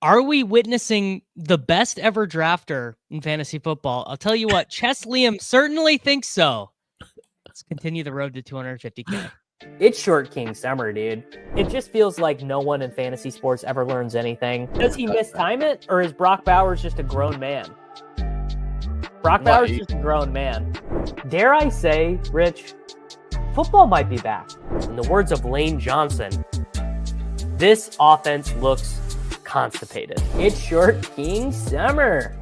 Are we witnessing the best ever drafter in fantasy football? I'll tell you what, Chess Liam certainly thinks so. Let's continue the road to 250K. It's short king summer, dude. It just feels like no one in fantasy sports ever learns anything. Does he mistime it, or is Brock Bowers just a grown man? Brock Bowers is just a grown man. Dare I say, Rich, football might be back. In the words of Lane Johnson, this offense looks constipated. It's short king summer.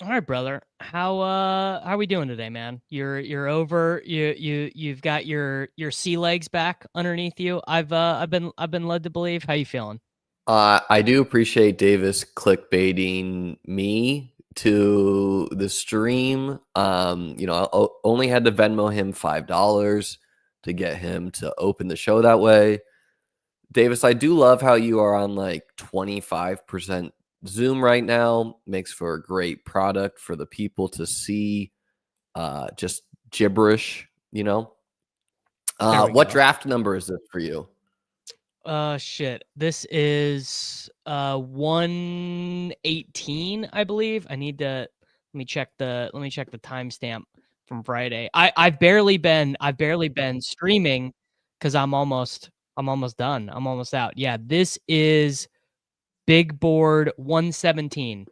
All right, brother. How are we doing today, man? You're over. You've got your sea legs back underneath you. I've been led to believe. How you feeling? I do appreciate Davis clickbaiting me to the stream. I only had to Venmo him $5 to get him to open the show that way. Davis, I do love how you are on like 25% Zoom right now. Makes for a great product for the people to see just gibberish, What draft number is this for you? Shit. This is 118, I believe. I need to let me check the timestamp from Friday. I've barely been streaming because I'm almost done. I'm almost out. Yeah, this is Big Board 117.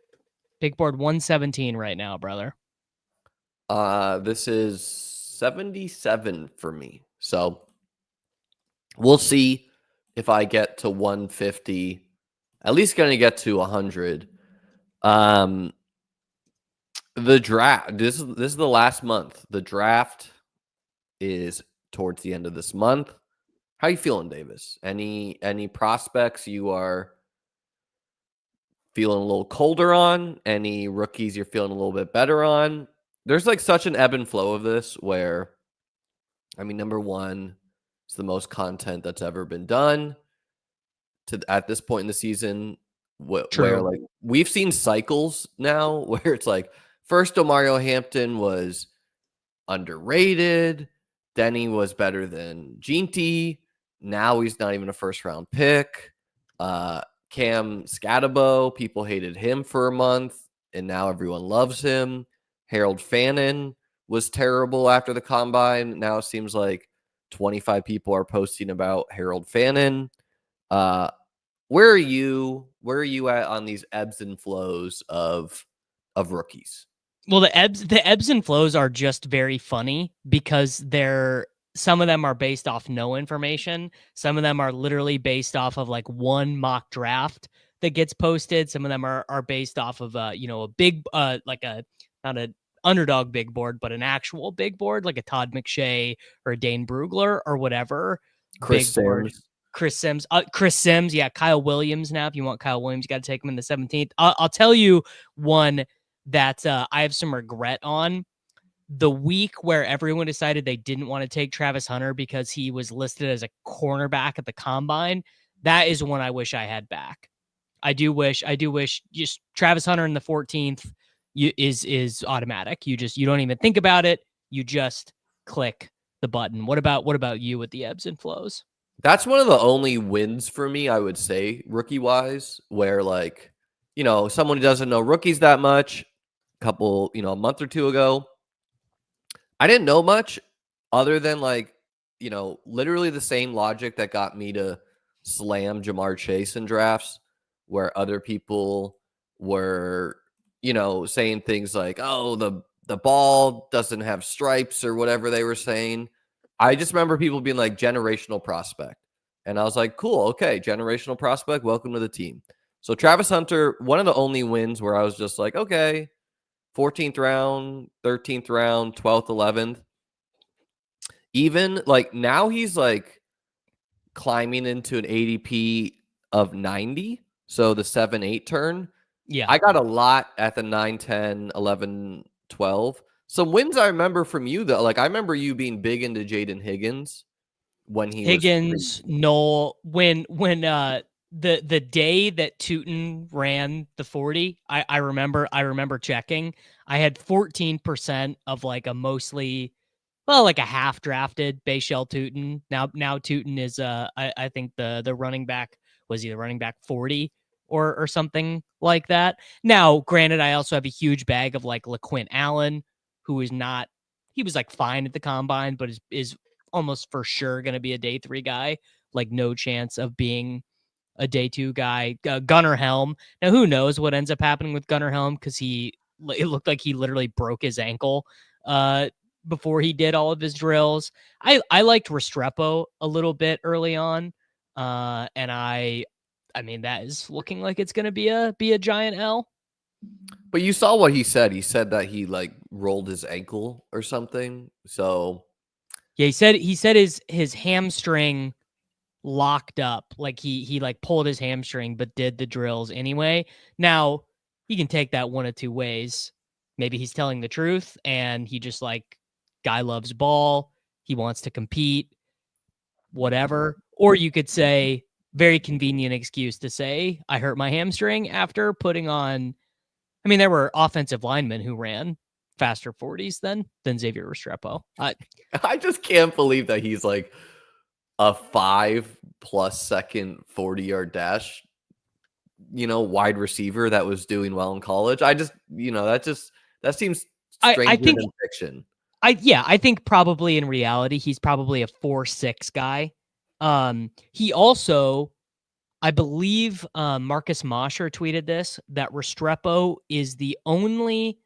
Big Board 117 right now, brother. This is 77 for me. So we'll see if I get to 150. At least going to get to 100. The draft. This is the last month. The draft is towards the end of this month. How you feeling, Davis? Any prospects you are feeling a little colder on? Any rookies you're feeling a little bit better on? There's like such an ebb and flow of this where, number one, it's the most content that's ever been done at this point in the season, where like we've seen cycles now where it's like first Omario Hampton was underrated, then he was better than Jeanty. Now he's not even a first round pick. Cam Scatabo, people hated him for a month, and now everyone loves him. Harold Fannin was terrible after the combine. Now it seems like 25 people are posting about Harold Fannin. Where are you at on these ebbs and flows of rookies? Well, the ebbs and flows are just very funny because some of them are based off no information. Some of them are literally based off of like one mock draft that gets posted. Some of them are based off of a big like a not an underdog big board, but an actual big board like a Todd McShay or a Dane Brugler or whatever. Chris Sims. Yeah, Kyle Williams. Now, if you want Kyle Williams, you got to take him in the 17th. I'll tell you one that I have some regret on. The week where everyone decided they didn't want to take Travis Hunter because he was listed as a cornerback at the combine, that is one I wish I had back. I do wish just Travis Hunter in the 14th is automatic. You don't even think about it. You just click the button. What about you with the ebbs and flows? That's one of the only wins for me, I would say, rookie-wise, where like, someone who doesn't know rookies that much, a month or two ago, I didn't know much other than like, literally the same logic that got me to slam Jamar Chase in drafts, where other people were, saying things like, oh, the ball doesn't have stripes or whatever they were saying. I just remember people being like generational prospect. And I was like, cool, okay, generational prospect, welcome to the team. So Travis Hunter, one of the only wins where I was just like, okay, 14th round, 13th round, 12th, 11th. Even like now he's like climbing into an ADP of 90. So the 7-8 turn. Yeah. I got a lot at the 9, 10, 11, 12. Some wins I remember from you, though. Like, I remember you being big into Jaden Higgins when he was Noel, when the day that Tootin ran the 40, I remember checking. I had 14% of like a mostly, like a half drafted Bayshell Tootin. Now Tootin is I think the running back was he the running back 40 or something like that. Now, granted, I also have a huge bag of like LaQuint Allen, who is not, he was like fine at the combine, but is almost for sure going to be a day 3 guy. Like no chance of being a day 2 guy. Gunnar Helm. Now, who knows what ends up happening with Gunnar Helm, because it looked like he literally broke his ankle before he did all of his drills. I liked Restrepo a little bit early on, and I mean that is looking like it's going to be a giant L. But you saw what he said. He said that he like rolled his ankle or something. So yeah, he said his hamstring locked up, like he like pulled his hamstring but did the drills anyway. Now you can take that one of two ways. Maybe he's telling the truth and he just like, guy loves ball, he wants to compete, whatever. Or you could say, very convenient excuse to say, I hurt my hamstring after putting on, I mean, there were offensive linemen who ran faster 40s than Xavier Restrepo. I just can't believe that he's like a 5+ second 40-yard dash, wide receiver that was doing well in college. I just, that seems stranger than fiction. I think probably in reality, he's probably a 4.6 guy. He also, I believe Marcus Mosher tweeted this, that Restrepo is the only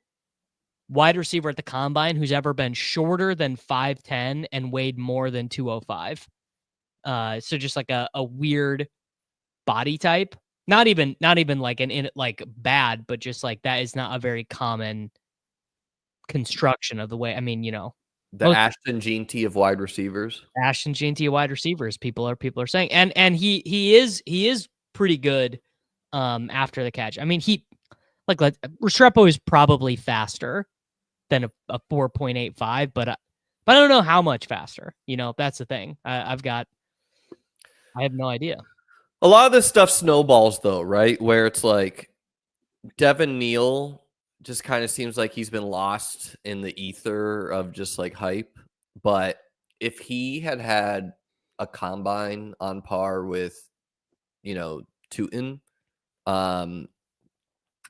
wide receiver at the combine who's ever been shorter than 5'10" and weighed more than 205. So just like a weird body type. Not even like like bad, but just like that is not a very common construction of the way. I mean, the Ashton Jeanty of wide restevers. Ashton Jeanty of wide receivers. People are saying, and he is pretty good after the catch. I mean, Restrepo is probably faster than a 4.85, but I don't know how much faster. That's the thing. I have no idea. A lot of this stuff snowballs though, right? Where it's like Devin Neal just kind of seems like he's been lost in the ether of just like hype. But if he had a combine on par with, Tootin,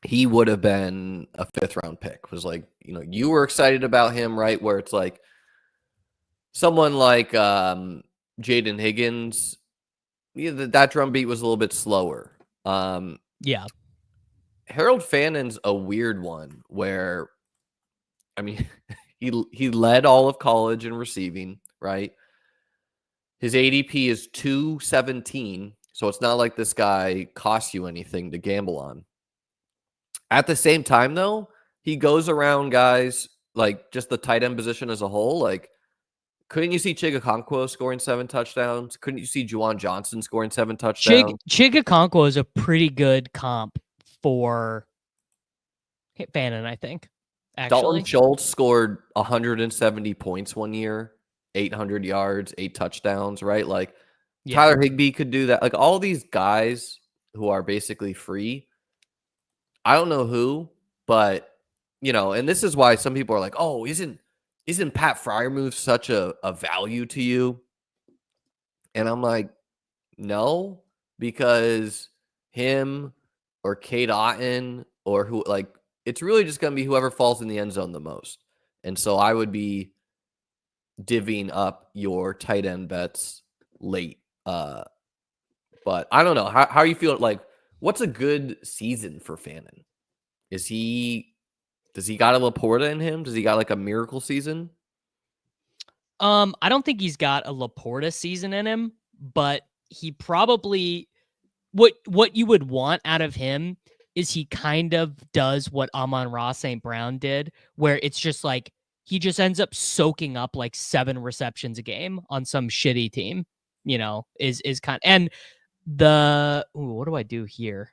he would have been a 5th round pick. Was like, you were excited about him, right? Where it's like someone like Jaden Higgins, that drum beat was a little bit slower. Yeah. Harold Fannin's a weird one where, I mean, he led all of college in receiving, right? His ADP is 217, so it's not like this guy costs you anything to gamble on. At the same time, though, he goes around guys, like just the tight end position as a whole. Like, couldn't you see Chigakonkwo scoring 7 touchdowns? Couldn't you see Juwan Johnson scoring 7 touchdowns? Chigakonkwo is a pretty good comp for Fannin, I think. Actually, Dalton Schultz scored 170 points one year, 800 yards, 8 touchdowns, right? Like, yeah. Tyler Higbee could do that. Like, all these guys who are basically free, I don't know who, but, and this is why some people are like, oh, isn't Pat Freiermuth such a value to you? And I'm like, no, because him or Cade Otton or who, like, it's really just going to be whoever falls in the end zone the most. And so I would be divvying up your tight end bets late. But I don't know. How are you feeling? Like, what's a good season for Fannin? Does he got a Laporta in him? Does he got like a miracle season? I don't think he's got a Laporta season in him, but he probably, what you would want out of him is he kind of does what Amon-Ra St. Brown did, where it's just like he just ends up soaking up like 7 receptions a game on some shitty team, is kind of, and what do I do here?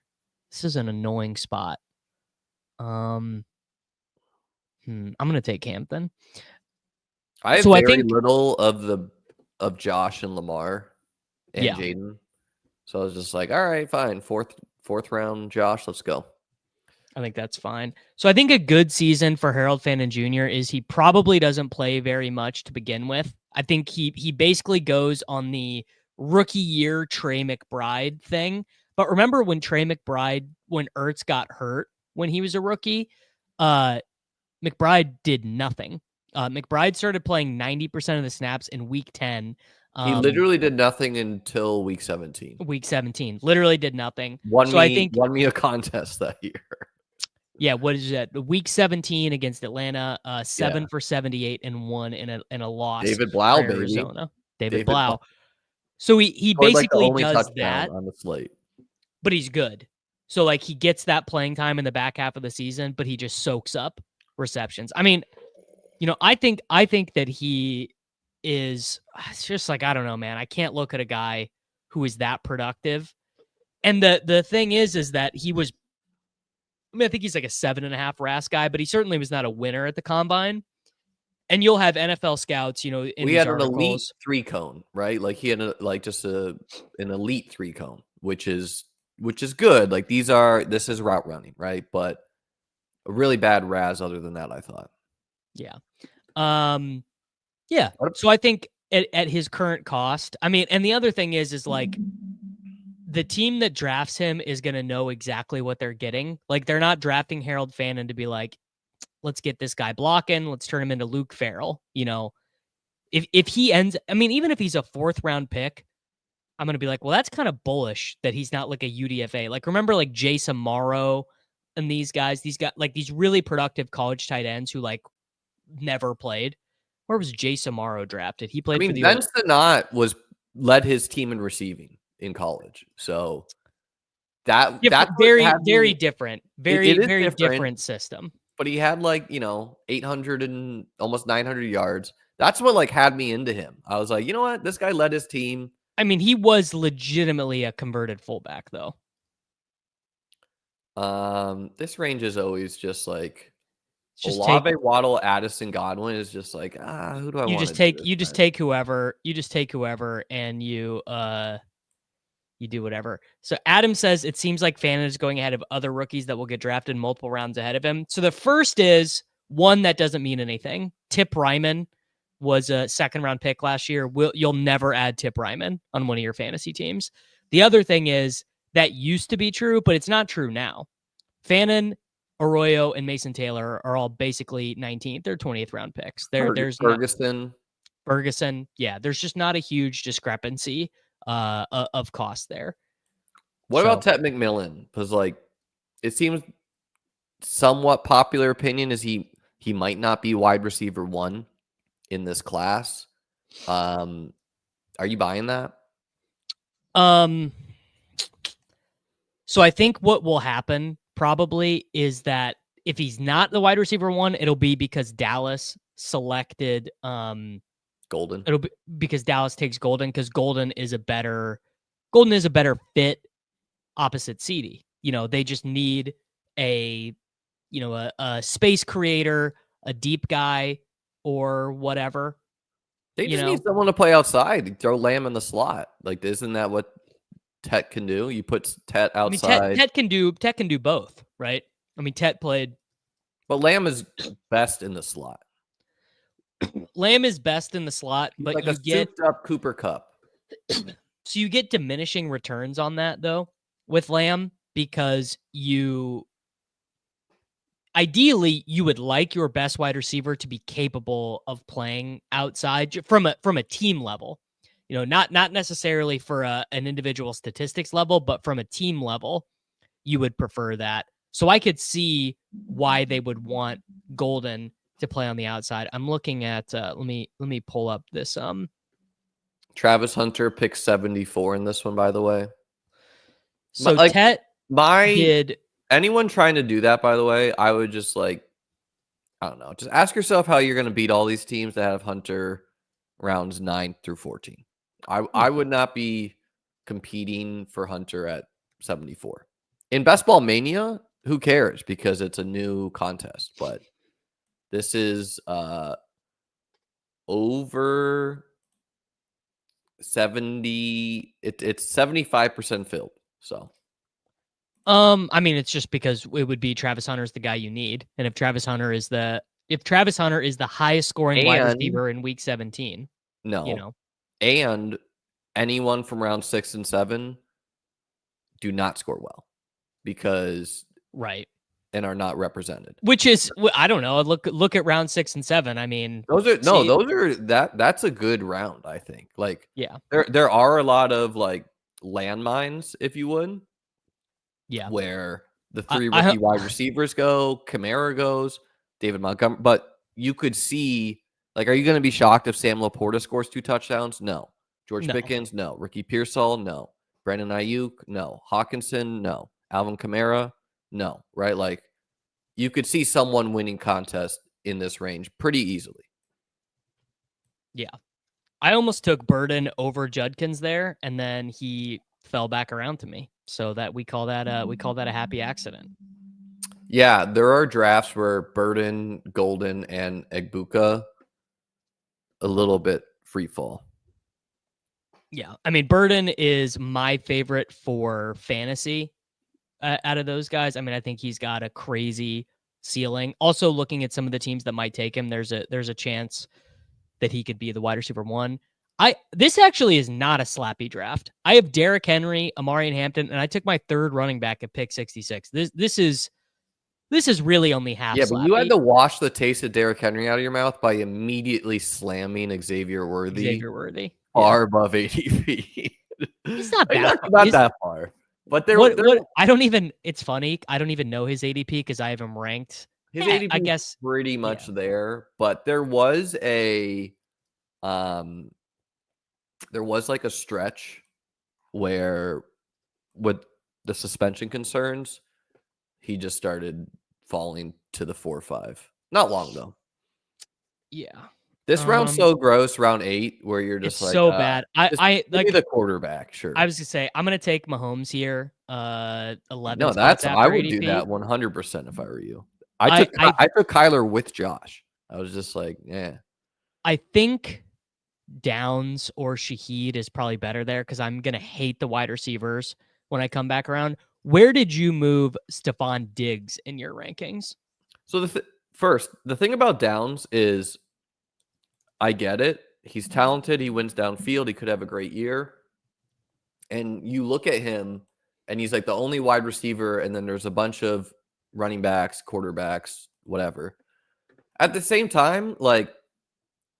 This is an annoying spot. I'm going to take Hampton. I have very little of Josh and Lamar and Jaden. So I was just like, all right, fine. Fourth round, Josh, let's go. I think that's fine. So I think a good season for Harold Fannin Jr. is he probably doesn't play very much to begin with. I think he basically goes on the rookie year Trey McBride thing. But remember when when Ertz got hurt when he was a rookie, McBride did nothing. McBride started playing 90% of the snaps in week 10. He literally did nothing until week 17. Week 17. Literally did nothing. Won me a contest that year. Yeah, what is that? Week 17 against Atlanta, 7 for 78 and 1 in a loss. David Blau, baby. Arizona. David Blau. So he Scored, basically like, the only does touchdown that on the slate. But he's good. So like he gets that playing time in the back half of the season, but he just soaks up receptions. I mean, I think that he is, it's just like, I don't know, man. I can't look at a guy who is that productive. And the thing is that he was, I think he's like a 7.5 RAS guy, but he certainly was not a winner at the combine. And you'll have NFL scouts, in we had articles. An elite 3-cone, right? Like he had an elite 3-cone, which is good. Like this is route running, right? But a really bad RAS other than that, I thought. Yeah. Yeah. So I think at his current cost, I mean, and the other thing is like the team that drafts him is going to know exactly what they're getting. Like they're not drafting Harold Fannin to be like, let's get this guy blocking. Let's turn him into Luke Farrell. If he ends, I mean, even if he's a 4th round pick, I'm going to be like, well, that's kind of bullish that he's not like a UDFA. Like, remember like Jason Morrow and these guys like these really productive college tight ends who like never played. Where was Jason Morrow drafted? He played for the Ben Sinnott led his team in receiving in college. So that's very different. Very different system. But he had 800 and almost 900 yards. That's what had me into him. I was like, you know what? This guy led his team. I mean, he was legitimately a converted fullback, though. This range is always just like Olave, Waddle, Addison, Godwin is just like, who do I want? You just take whoever, and you do whatever. So Adam says it seems like Fannin is going ahead of other rookies that will get drafted multiple rounds ahead of him. So the first is one that doesn't mean anything. Tip Ryman was a 2nd round pick last year. You'll never add Tip Ryman on one of your fantasy teams. The other thing is that used to be true, but it's not true now. Fannin, Arroyo, and Mason Taylor are all basically 19th or 20th round picks. There's Ferguson. Yeah, there's just not a huge discrepancy of cost there. What about Ted McMillan? Because it seems somewhat popular opinion is he might not be wide receiver 1 in this class. Are you buying that? So I think what will happen probably is that if he's not the wide receiver 1, it'll be because Dallas selected Golden. It'll be because Dallas takes Golden because Golden is a better fit opposite CD. They just need a space creator, a deep guy, or whatever. They just need someone to play outside. You throw Lamb in the slot. Isn't that what Tet can do? You put Tet outside. I mean, Tet can do both, right? I mean, Tet played, but Lamb is best in the slot. Lamb is best in the slot, but you get up Cooper Kupp. So you get diminishing returns on that though with Lamb because ideally you would like your best wide receiver to be capable of playing outside from a team level. Not necessarily for an individual statistics level, but from a team level, you would prefer that. So I could see why they would want Golden to play on the outside. I'm looking at let me pull up this Travis Hunter picked 74 in this one, by the way. So anyone trying to do that, by the way, I would just I don't know, just ask yourself how you're going to beat all these teams that have Hunter rounds 9 through 14. I would not be competing for Hunter at 74. In Best Ball Mania, who cares? Because it's a new contest, but this is over 70. It's 75% filled. So, I mean, it's just because it would be Travis Hunter is the guy you need, and if Travis Hunter is the highest scoring wide receiver in Week 17, and anyone from round 6 and 7 do not score well because Right. and are not represented. Which is, I don't know. Look at round 6 and 7. I mean, that's a good round, I think. Like, yeah, there are a lot of like landmines, if you would, yeah. where the 3 rookie wide receivers go, Kamara goes, David Montgomery. But you could see, like, are you going to be shocked if Sam Laporta scores 2 touchdowns? No. George Pickens? No. Ricky Pearsall? No. Brandon Ayuk? No. Hawkinson? No. Alvin Kamara? No. Right? Like, you could see someone winning contest in this range pretty easily. Yeah. I almost took Burden over Judkins there, and then he fell back around to me. So that we call that a happy accident. Yeah, there are drafts where Burden, Golden, and Egbuka a little bit free fall. Yeah. I mean, Burden is my favorite for fantasy out of those guys. I mean, I think he's got a crazy ceiling. Also, looking at some of the teams that might take him, there's a chance that he could be the wide receiver 1. This actually is not a slappy draft. I have Derrick Henry, Amari Hampton, and I took my 3rd running back at pick 66. This is really only half. Yeah, slappy. But you had to wash the taste of Derrick Henry out of your mouth by immediately slamming Xavier Worthy far above ADP. He's not that not that far. But I don't even. It's funny. I don't even know his ADP because I have him ranked. His ADP, I guess, pretty much there. But there was like a stretch where, with the suspension concerns, he just started falling to the 4-5. Not long though. Yeah. This round's so gross, round 8, where you're just like, so bad. I like the quarterback. Sure. I was gonna say I'm gonna take Mahomes here. 11. No, I would do that 100% if I were you. I took Kyler with Josh. I was just like, yeah. I think Downs or Shaheed is probably better there because I'm gonna hate the wide receivers when I come back around. Where did you move Stephon Diggs in your rankings? So the thing about Downs is, I get it. He's talented. He wins downfield. He could have a great year. And you look at him, and he's like the only wide receiver, and then there's a bunch of running backs, quarterbacks, whatever. At the same time, like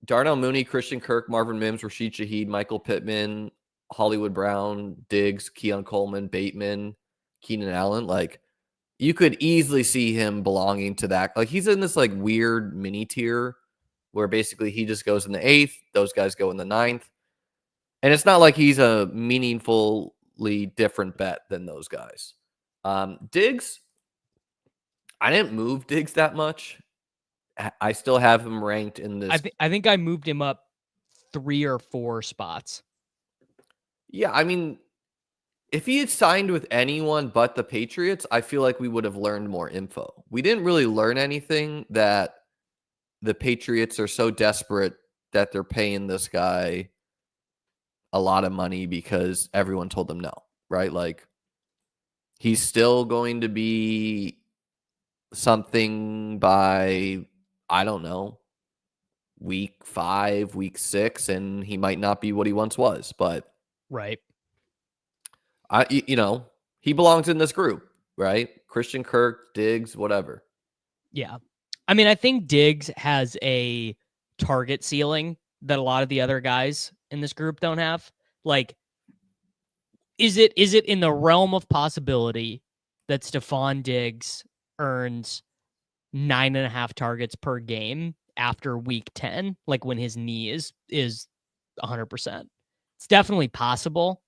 Darnell Mooney, Christian Kirk, Marvin Mims, Rashid Shaheed, Michael Pittman, Hollywood Brown, Diggs, Keon Coleman, Bateman, Keenan Allen, like you could easily see him belonging to that. Like he's in this like weird mini tier where basically he just goes in the 8th, those guys go in the 9th. And it's not like he's a meaningfully different bet than those guys. Diggs, I didn't move Diggs that much. I still have him ranked in this. I think I moved him up 3 or 4 spots. Yeah, I mean, if he had signed with anyone but the Patriots, I feel like we would have learned more info. We didn't really learn anything that the Patriots are so desperate that they're paying this guy a lot of money because everyone told them no, right? Like he's still going to be something by, I don't know, week 5, week 6, and he might not be what he once was, but right. He belongs in this group, right? Christian Kirk, Diggs, whatever. Yeah. I mean, I think Diggs has a target ceiling that a lot of the other guys in this group don't have. Like, is it in the realm of possibility that Stephon Diggs earns 9.5 targets per game after week 10, like when his knee is 100%? It's definitely possible.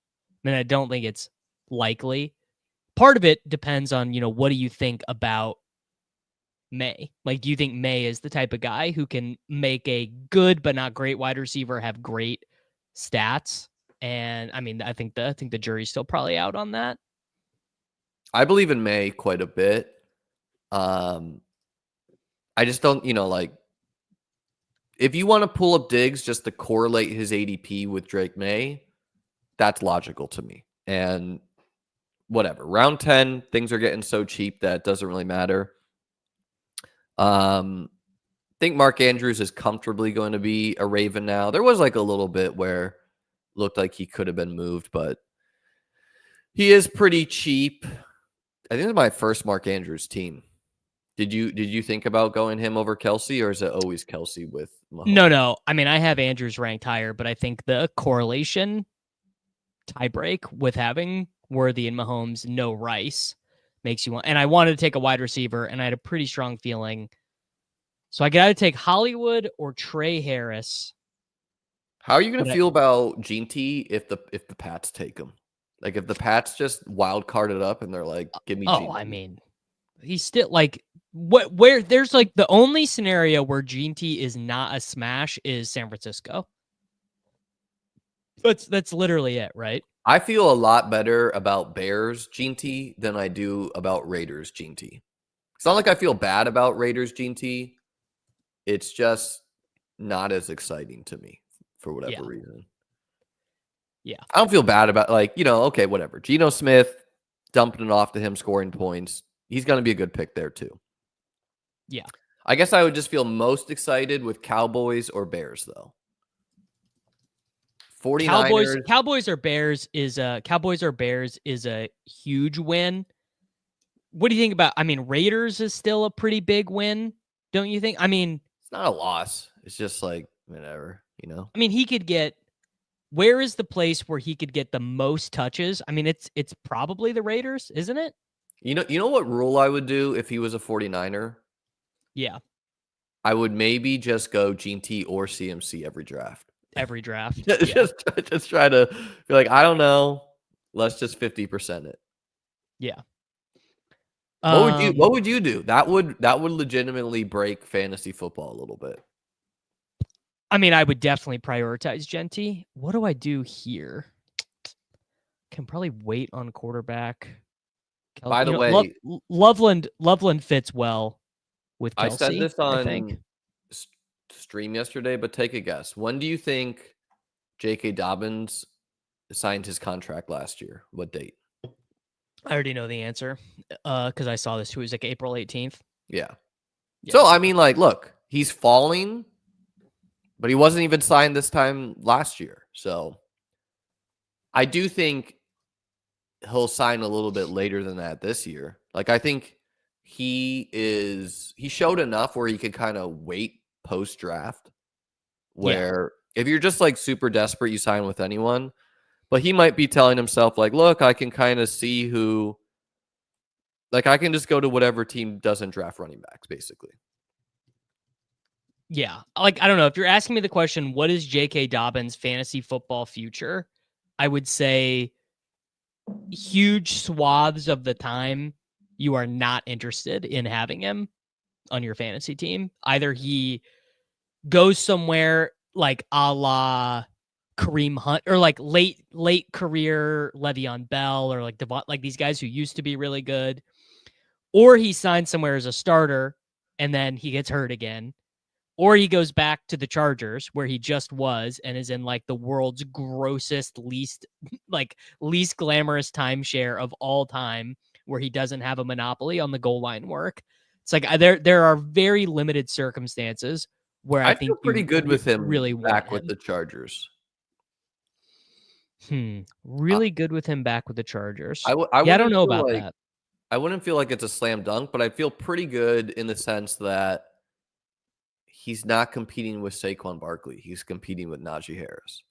I mean, I don't think it's likely. Part of it depends on, what do you think about May? Like, do you think May is the type of guy who can make a good but not great wide receiver have great stats? And I mean, I think the jury's still probably out on that. I believe in May quite a bit. I just don't, like, if you want to pull up Diggs just to correlate his ADP with Drake May, that's logical to me. And whatever, round 10, things are getting so cheap that it doesn't really matter. I think Mark Andrews is comfortably going to be a Raven now. There was like a little bit where looked like he could have been moved, but he is pretty cheap. I think it's my first Mark Andrews team. Did you think about going him over Kelsey, or is it always Kelsey with Mahomes? No. I mean, I have Andrews ranked higher, but I think the correlation tiebreak with having Worthy and Mahomes, no Rice, makes you want. And I wanted to take a wide receiver, and I had a pretty strong feeling. So I got to take Hollywood or Trey Harris. How are you going to feel about Jeanty if the Pats take him? Like if the Pats just wild carded up and they're like, "Give me." Jeanty. I mean, he's still like where there's like the only scenario where Jeanty is not a smash is San Francisco. That's literally it, right? I feel a lot better about Bears Jeanty than I do about Raiders Jeanty. It's not like I feel bad about Raiders Jeanty. It's just not as exciting to me for whatever reason. Yeah. I don't feel bad about okay, whatever. Geno Smith, dumping it off to him, scoring points. He's going to be a good pick there too. Yeah. I guess I would just feel most excited with Cowboys or Bears though. 49ers. Cowboys or Bears is a huge win. What do you think about? I mean, Raiders is still a pretty big win, don't you think? I mean, it's not a loss. It's just like whatever, I mean, he could get. Where is the place where he could get the most touches? I mean, it's probably the Raiders, isn't it? You know what rule I would do if he was a 49er? Yeah. I would maybe just go Jeanty or CMC every draft. Just try to be like, I don't know. Let's just 50% it. Yeah. What would you do? That would legitimately break fantasy football a little bit. I mean, I would definitely prioritize Jeanty. What do I do here? Can probably wait on quarterback. By the way, Loveland fits well with Kelsey. I said this on stream yesterday, but take a guess. When do you think JK Dobbins signed his contract last year? What date? I already know the answer because I saw this too. It was like April 18th. Yeah. So, I mean, like, look, he's falling, but he wasn't even signed this time last year. So I do think he'll sign a little bit later than that this year. Like, I think he showed enough where he could kind of wait post-draft where if you're just like super desperate, you sign with anyone. But he might be telling himself, like, look, I can kind of see who, like, I can just go to whatever team doesn't draft running backs, basically. Yeah. Like, I don't know. If you're asking me the question, what is JK Dobbins' fantasy football future? I would say huge swaths of the time, you are not interested in having him on your fantasy team. Either he goes somewhere like a la Kareem Hunt or like late career Le'Veon Bell or like Devon, like these guys who used to be really good, or he signs somewhere as a starter and then he gets hurt again, or he goes back to the Chargers where he just was and is in like the world's grossest, least glamorous timeshare of all time where he doesn't have a monopoly on the goal line work. It's like there are very limited circumstances where I think feel pretty good with him really back with the Chargers. Really good with him back with the Chargers. I don't know about that. I wouldn't feel like it's a slam dunk, but I feel pretty good in the sense that he's not competing with Saquon Barkley. He's competing with Najee Harris.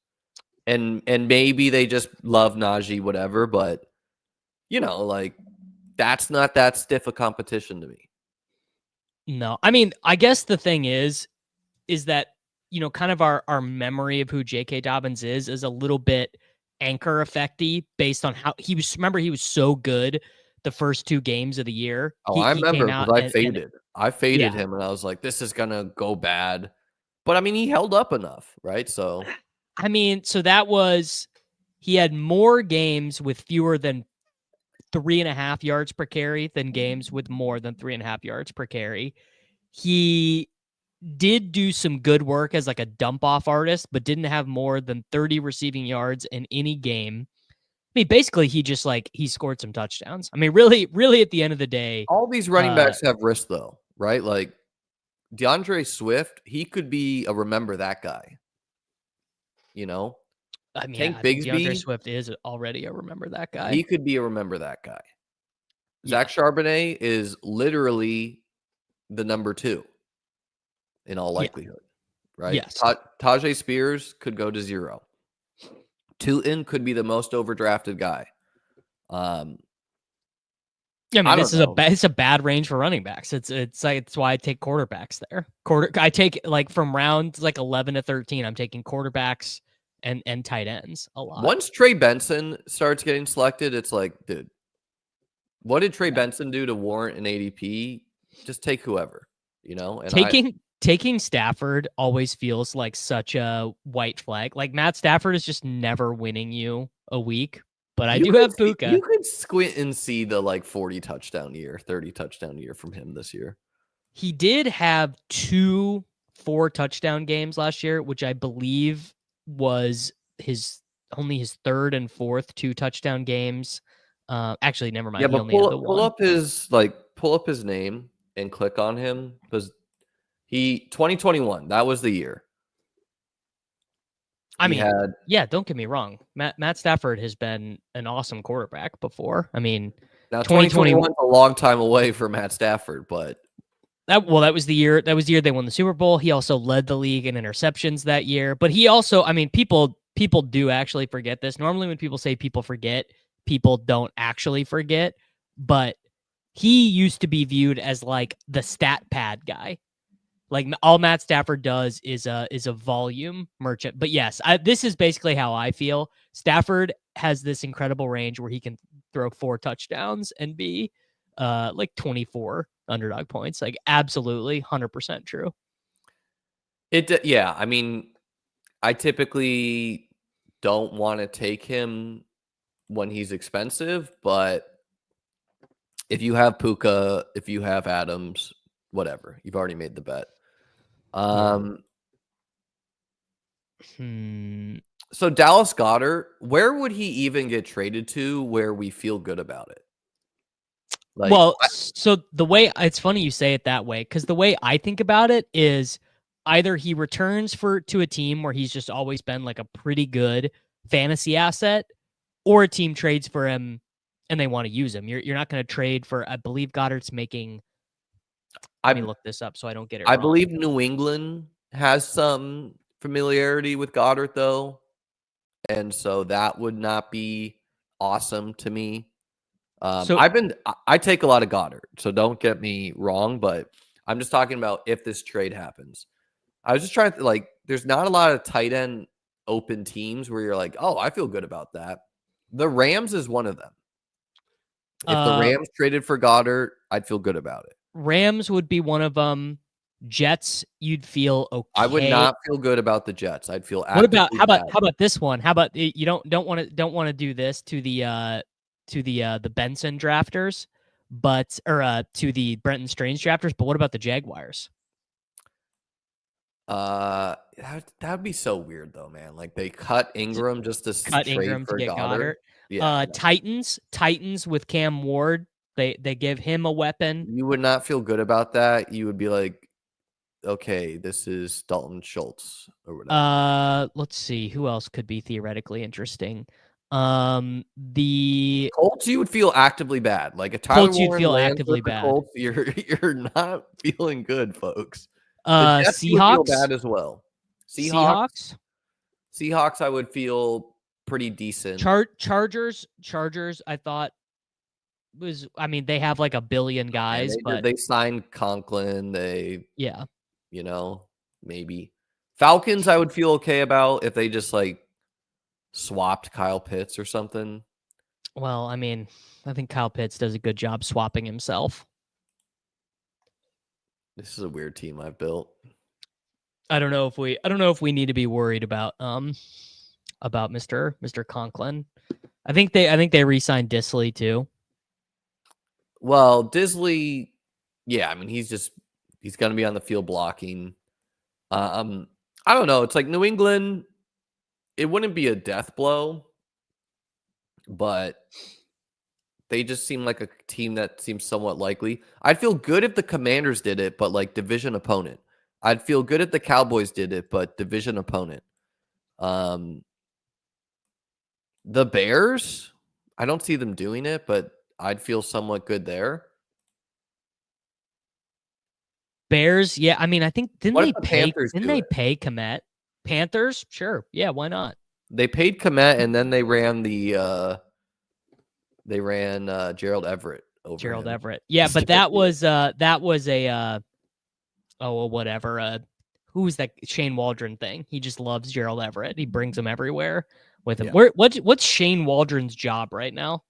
And maybe they just love Najee, whatever, but like that's not that stiff a competition to me. No. I mean, I guess the thing is that, kind of our memory of who JK Dobbins is a little bit anchor effecty based on how he was. Remember, he was so good the first 2 games of the year. I remember because I faded him and I was like, this is going to go bad. But I mean, he held up enough, right? So, I mean, he had more games with fewer than 3.5 yards per carry than games with more than 3.5 yards per carry. He did do some good work as like a dump off artist, but didn't have more than 30 receiving yards in any game. I mean, basically, he scored some touchdowns. I mean, really at the end of the day, all these running backs have risk though, right? Like DeAndre Swift, he could be a remember that guy, I mean, Tank I think DeAndre Bigsby, Swift is already a remember that guy. he could be a remember that guy. Yeah. Zach Charbonnet is literally the number 2 in all likelihood, right? Yes. Tajay Spears could go to 0. Tootin could be the most overdrafted guy. Yeah, I mean, I this don't know. it's a bad range for running backs. It's why I take quarterbacks there. I take like from rounds like 11 to 13. I'm taking quarterbacks and tight ends a lot. Once Trey Benson starts getting selected, it's like, dude, what did Trey Benson do to warrant an ADP? Just take whoever, you know. And taking Stafford always feels like such a white flag. Like Matt Stafford is just never winning you a week. But I do have Puka. You could squint and see the like 40 touchdown year, 30 touchdown year from him this year. He did have 2 4-touchdown games last year, which I believe was only his 3rd and 4th 2-touchdown games. Actually, never mind. Yeah, He but only had the one. pull up his name and click on him because 2021, that was the year. I mean, yeah, don't get me wrong. Matt Stafford has been an awesome quarterback before. I mean, now 2021 is a long time away for Matt Stafford, but that was the year they won the Super Bowl. He also led the league in interceptions that year. But he also, I mean, people do actually forget this. Normally when people say people forget, people don't actually forget. But he used to be viewed as like the stat pad guy. Like all Matt Stafford does is a volume merchant. But yes, this is basically how I feel. Stafford has this incredible range where he can throw 4 touchdowns and be like 24 underdog points. Like absolutely 100% true. Yeah, I mean, I typically don't want to take him when he's expensive, but if you have Puka, if you have Adams, whatever, you've already made the bet. So Dallas Goedert, where would he even get traded to where we feel good about it? Like, well, so the way it's funny you say it that way, because the way I think about it is either he returns to a team where he's just always been like a pretty good fantasy asset, or a team trades for him and they want to use him. You're not going to trade for, I believe Goddard's making. Let me look this up so I don't get it wrong. I believe New England has some familiarity with Goedert though, and so that would not be awesome to me. I take a lot of Goedert, so don't get me wrong, but I'm just talking about if this trade happens. I was just trying to like, there's not a lot of tight end open teams where you're like, oh, I feel good about that. The Rams is one of them. If the Rams traded for Goedert, I'd feel good about it. Rams would be one of them. Jets, you'd feel okay. I would not feel good about the Jets. I'd feel. What about how about this one? How about you don't want to do this to the Benson drafters, to the Brenton Strange drafters, but what about the Jaguars? That'd be so weird though, man. Like they cut Ingram just to cut Ingram to get Goedert. Yeah. Titans with Cam Ward. They give him a weapon. You would not feel good about that. You would be like, okay, this is Dalton Schultz or whatever. Let's see who else could be theoretically interesting. The Colts, you would feel actively bad. Like a Tyler Colts, you'd feel actively bad. Colts, you're not feeling good, folks. Seahawks would feel bad as well. Seahawks, I would feel pretty decent. Chargers. I thought they have like a billion guys, but they signed Conklin. Maybe Falcons. I would feel okay about if they just like swapped Kyle Pitts or something. Well, I mean, I think Kyle Pitts does a good job swapping himself. This is a weird team I've built. I don't know if we need to be worried about Mr. Conklin. I think they re-signed Disley too. Well, Disley, yeah, I mean he's going to be on the field blocking. I don't know. It's like New England. It wouldn't be a death blow, but they just seem like a team that seems somewhat likely. I'd feel good if the Commanders did it, but like division opponent. I'd feel good if the Cowboys did it, but division opponent. The Bears, I don't see them doing it, but I'd feel somewhat good there. Bears, yeah. I mean, I think didn't What they if the pay? Panthers Didn't do they it? pay Komet? Panthers, sure, yeah. Why not? They paid Komet, and then they ran Gerald Everett over Gerald him. Everett, yeah. But that was a oh well, whatever. Who's that Shane Waldron thing? He just loves Gerald Everett. He brings him everywhere with him. Yeah. What's Shane Waldron's job right now?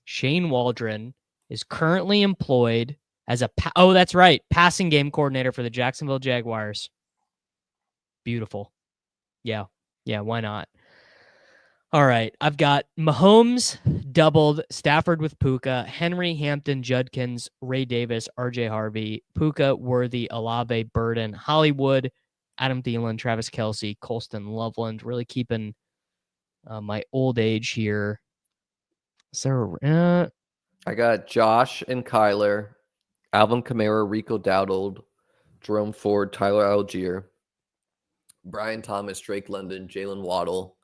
Shane Waldron is currently employed as oh, that's right, passing game coordinator for the Jacksonville Jaguars. Beautiful. Yeah. Yeah, why not? All right, I've got Mahomes doubled, Stafford with Puka, Henry, Hampton, Judkins, Ray Davis, RJ Harvey, Puka, Worthy, Olave, Burden, Hollywood, Adam Thielen, Travis Kelce, Colston, Loveland. Really keeping my old age here. So I got Josh and Kyler, Alvin Kamara, Rico Dowdle, Jerome Ford, Tyler Algier, Brian Thomas, Drake London, Jalen Waddle,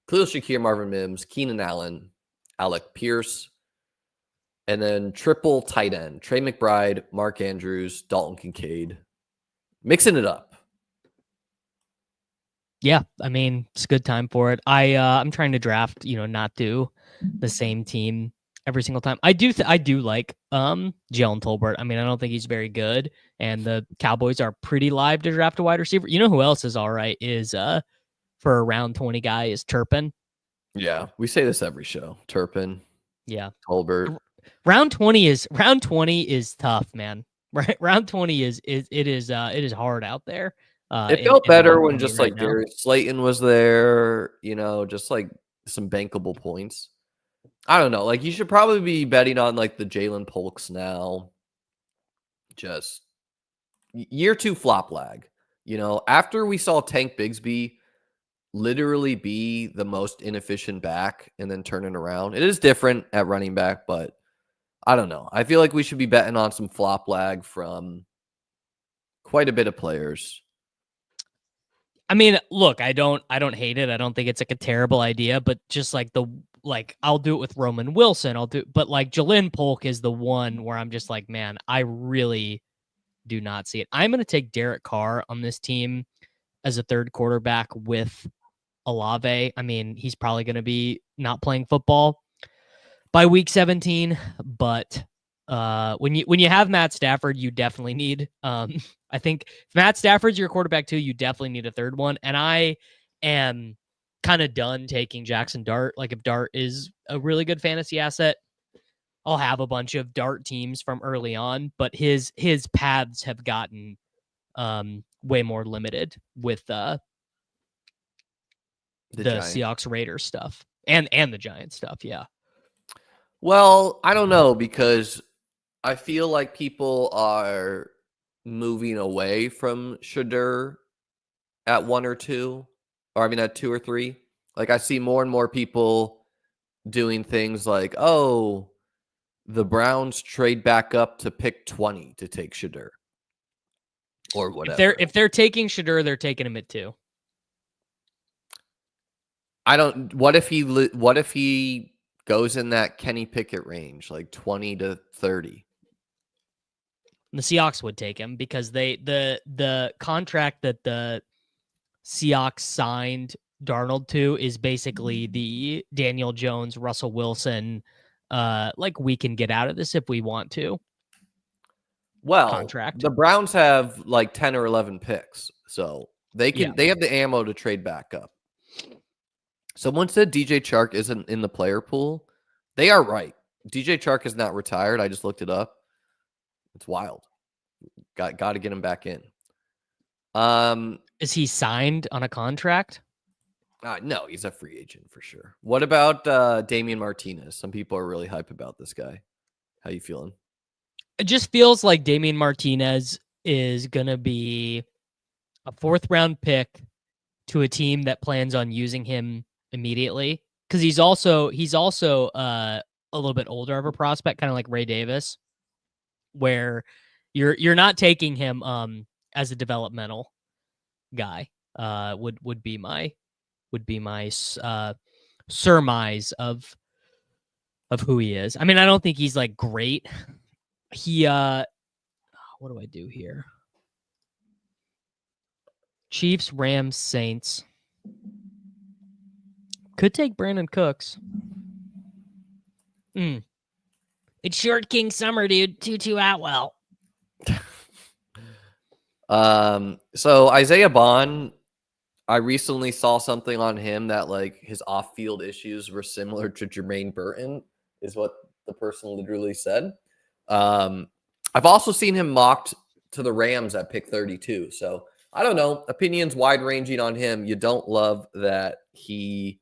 Khalil Shakir, Marvin Mims, Keenan Allen, Alec Pierce, and then triple tight end, Trey McBride, Mark Andrews, Dalton Kincaid. Mixing it up. yeah, I mean, it's a good time for it. I'm trying to draft, not do the same team every single time. I do like Jalen Tolbert. I mean, I don't think he's very good, and the Cowboys are pretty live to draft a wide receiver. You know who else is all right is for a round 20 guy is Turpin. Yeah, we say this every show. Turpin. Yeah. Tolbert. Round 20 is tough, man. Right? Round 20 is hard out there. It felt better when round just 20 like right now. Darius Slayton was there, just like some bankable points. I don't know. Like you should probably be betting on like the Jalen Polks now. Just year 2 flop lag. After we saw Tank Bigsby literally be the most inefficient back and then turn it around. It is different at running back, but I don't know. I feel like we should be betting on some flop lag from quite a bit of players. I mean, look, I don't hate it. I don't think it's like a terrible idea, but just like I'll do it with Roman Wilson. But like Jalen Polk is the one where I'm just like, man, I really do not see it. I'm going to take Derek Carr on this team as a third quarterback with Olave. I mean, he's probably going to be not playing football by week 17, but when you have Matt Stafford, you definitely need I think if Matt Stafford's your quarterback too, you definitely need a third one. And I am kind of done taking Jackson Dart. Like if Dart is a really good fantasy asset, I'll have a bunch of Dart teams from early on, but his paths have gotten way more limited with the Seahawks Raiders stuff and the Giants stuff. Yeah. Well, I don't know because I feel like people are moving away from Shedeur at 1 or 2, or I mean at 2 or 3. Like I see more and more people doing things like, oh, the Browns trade back up to pick 20 to take Shedeur or whatever. If they're taking Shedeur, they're taking him at 2. What if he goes in that Kenny Pickett range, like 20 to 30? The Seahawks would take him because the contract that the Seahawks signed Darnold to is basically the Daniel Jones, Russell Wilson, like we can get out of this if we want to. Well, contract. The Browns have like 10 or 11 picks, so they have the ammo to trade back up. Someone said DJ Chark isn't in the player pool. They are right. DJ Chark is not retired. I just looked it up. It's wild. Got to get him back in. Is he signed on a contract? No, he's a free agent for sure. What about Damian Martinez? Some people are really hype about this guy. How you feeling? It just feels like Damian Martinez is going to be a 4th round pick to a team that plans on using him immediately because he's also a little bit older of a prospect, kind of like Ray Davis, where you're not taking him as a developmental guy. Would be my surmise of who he is. I mean, I don't think he's like great. He what do I do here? Chiefs, Rams, Saints. Could take Brandon Cooks. It's Short King Summer, dude. Tutu Atwell. So Isaiah Bond, I recently saw something on him that like his off-field issues were similar to Jermaine Burton, is what the person literally said. I've also seen him mocked to the Rams at pick 32. So I don't know. Opinions wide-ranging on him. You don't love that he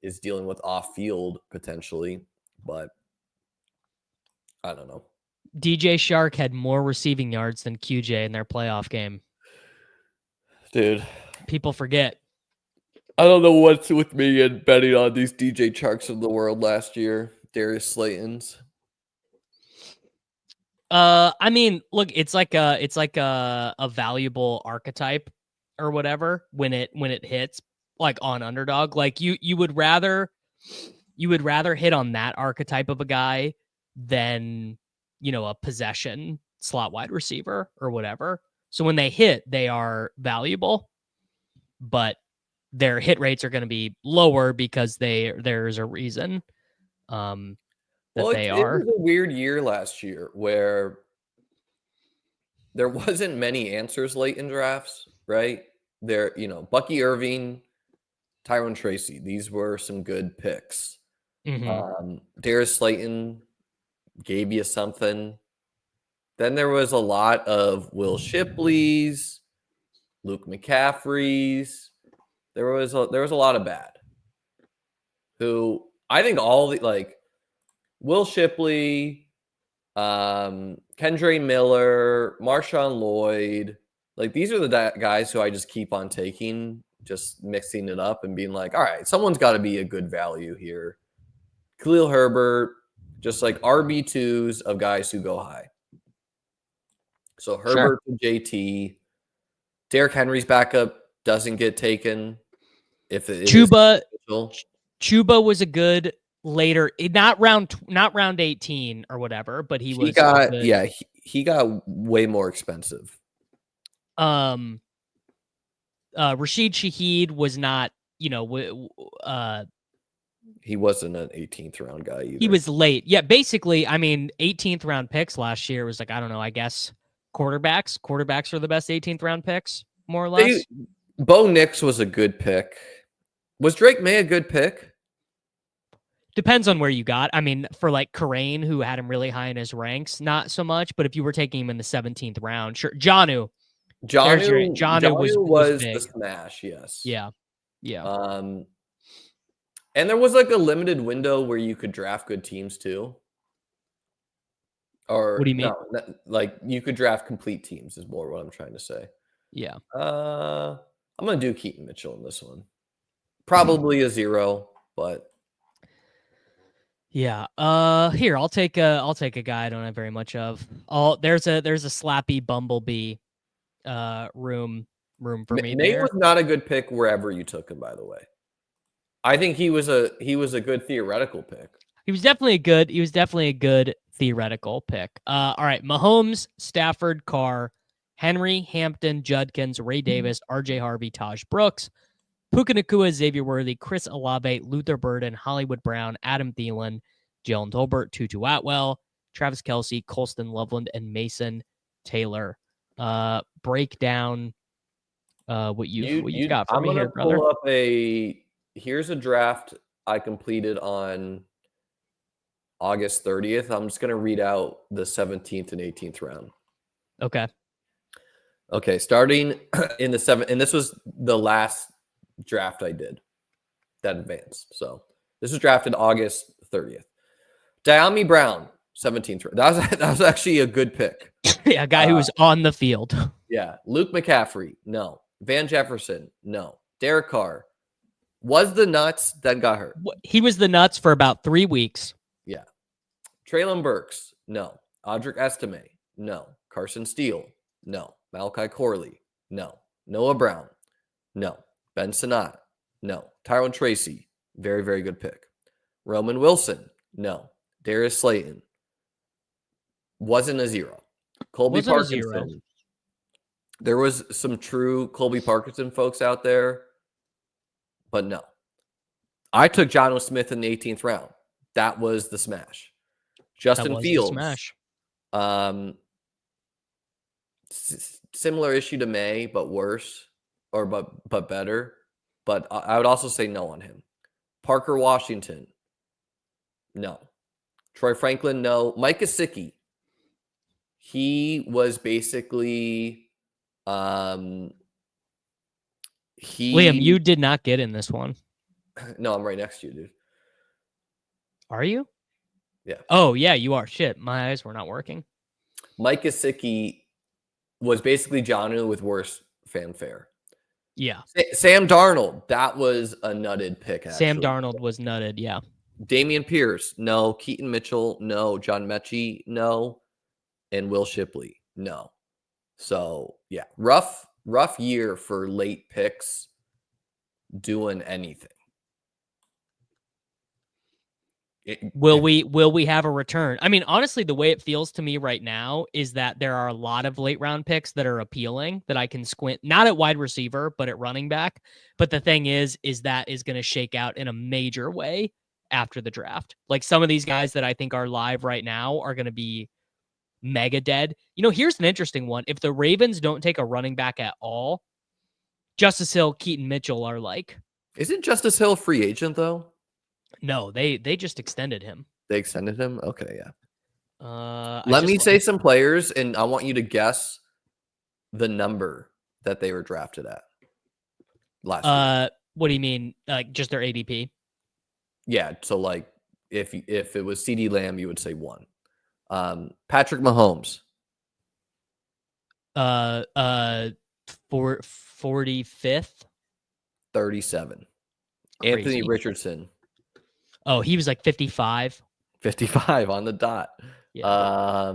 is dealing with off-field potentially, but I don't know. DJ Shark had more receiving yards than QJ in their playoff game. Dude. People forget. I don't know what's with me and betting on these DJ Charks of the world last year. Darius Slayton's. I mean, look, it's like a valuable archetype or whatever when it hits like on Underdog. Like you would rather hit on that archetype of a guy than, you know, a possession slot wide receiver or whatever. So when they hit, they are valuable, but their hit rates are going to be lower because there's a reason they are. It was a weird year last year where there wasn't many answers late in drafts, right? There, you know, Bucky Irving, Tyrone Tracy, these were some good picks. Darius Slayton gave you something. Then there was a lot of Will Shipley's, Luke McCaffrey's. There was a lot of bad. Who I think all the like Will Shipley, Kendre Miller, Marshawn Lloyd, like these are the guys who I just keep on taking, just mixing it up and being like, all right, someone's got to be a good value here. Khalil Herbert, just like RB2s of guys who go high. So Herbert to JT, Derrick Henry's backup doesn't get taken. If it Chuba was a good later, not round 18 or whatever, but he got way more expensive. Rashid Shaheed was not, you know, he wasn't an 18th round guy either. He was late. Yeah, basically, I mean, 18th round picks last year was like, I don't know, I guess quarterbacks are the best 18th round picks, more or less. Bo Nix was a good pick. Was Drake May a good pick? Depends on where you got. I mean, for like Karain, who had him really high in his ranks, not so much. But if you were taking him in the 17th round, sure. Jonnu was the smash. Yes. Yeah. And there was like a limited window where you could draft good teams too. Or what do you mean? No, like you could draft complete teams is more what I'm trying to say. Yeah. I'm gonna do Keaton Mitchell in this one. Probably a 0, but yeah. Here I'll take a guy I don't have very much of. There's a slappy bumblebee room for me. Nate was not a good pick wherever you took him, by the way. I think he was a good theoretical pick. He was definitely a good theoretical pick. All right, Mahomes, Stafford, Carr, Henry, Hampton, Judkins, Ray Davis, RJ Harvey, Taj Brooks, Puka Nacua, Xavier Worthy, Chris Olave, Luther Burden, Hollywood Brown, Adam Thielen, Jalen Tolbert, Tutu Atwell, Travis Kelce, Colston Loveland, and Mason Taylor. Break down what you got for me here, brother. Pull up here's a draft I completed on August 30th. I'm just going to read out the 17th and 18th round. Okay, starting in the 7th, and this was the last draft I did that advanced. So this was drafted August 30th. Diami Brown, 17th round. That was actually a good pick. Yeah, a guy who was on the field. Yeah. Luke McCaffrey, no. Van Jefferson, no. Derek Carr was the nuts, then got hurt. He was the nuts for about 3 weeks. Yeah. Traylon Burks, no. Audric Estime, no. Carson Steele, no. Malachi Corley, no. Noah Brown, no. Ben Sinnott, no. Tyrone Tracy, Very, very good pick. Roman Wilson. No. Darius Slayton. Wasn't a 0. Colby Wasn't a Parkinson. 0. There was some true Colby Parkinson folks out there, but no. I took Jonnu Smith in the 18th round. That was the smash. Justin Fields. Smash. Similar issue to May, but worse, or but better. But I would also say no on him. Parker Washington, no. Troy Franklin, no. Mike Gesicki, he was basically Liam, you did not get in this one. No, I'm right next to you, dude. Are you? Yeah. Oh, yeah, you are. Shit, my eyes were not working. Mike Gesicki was basically Jonnu with worse fanfare. Yeah. Sam Darnold, that was a nutted pick, actually. Sam Darnold was nutted, yeah. Damian Pierce, no. Keaton Mitchell, no. John Mechie, no. And Will Shipley, no. So, yeah, rough year for late picks doing anything. Will we have a return? I mean, honestly, the way it feels to me right now is that there are a lot of late round picks that are appealing that I can squint, not at wide receiver, but at running back. But the thing is that is going to shake out in a major way after the draft. Like some of these guys that I think are live right now are going to be mega dead. You know, here's an interesting one. If the Ravens don't take a running back at all, Justice Hill, Keaton Mitchell are like. Isn't Justice Hill a free agent though? No, they just extended him. They extended him? Okay, yeah. Let me say some players, and I want you to guess the number that they were drafted at last year. What do you mean? Like just their ADP? Yeah, so like if it was CeeDee Lamb, you would say 1. Patrick Mahomes. 45th. 37. Crazy. Anthony Richardson. Oh, he was like 55. 55 on the dot. Yeah.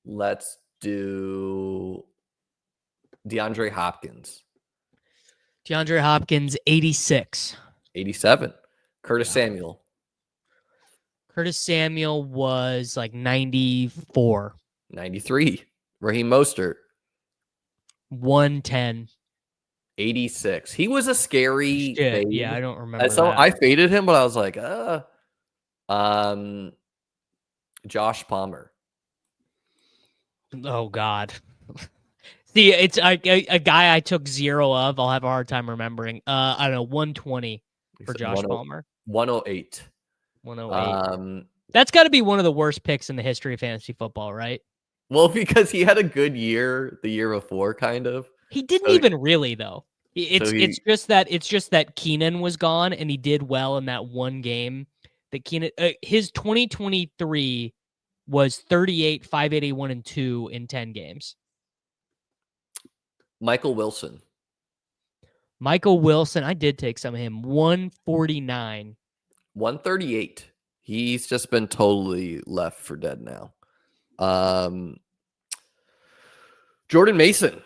Let's do DeAndre Hopkins. DeAndre Hopkins, 86. 87. Curtis Samuel. Curtis Samuel was like 94. 93. Raheem Mostert. 110. 86. He was a scary fade. Yeah, I don't remember So that. I faded him, but I was like, Josh Palmer. Oh God. See, it's a guy I took 0 of. I'll have a hard time remembering. I don't know, 120 for Josh Palmer. 108. 108. That's got to be one of the worst picks in the history of fantasy football, right? Well, because he had a good year the year before, kind of. He didn't even really though. It's just that Keenan was gone and he did well in that one game. That Keenan, his 2023 was 38, 581, and 2 in 10 games. Michael Wilson. I did take some of him. 149. 138. He's just been totally left for dead now. Jordan Mason.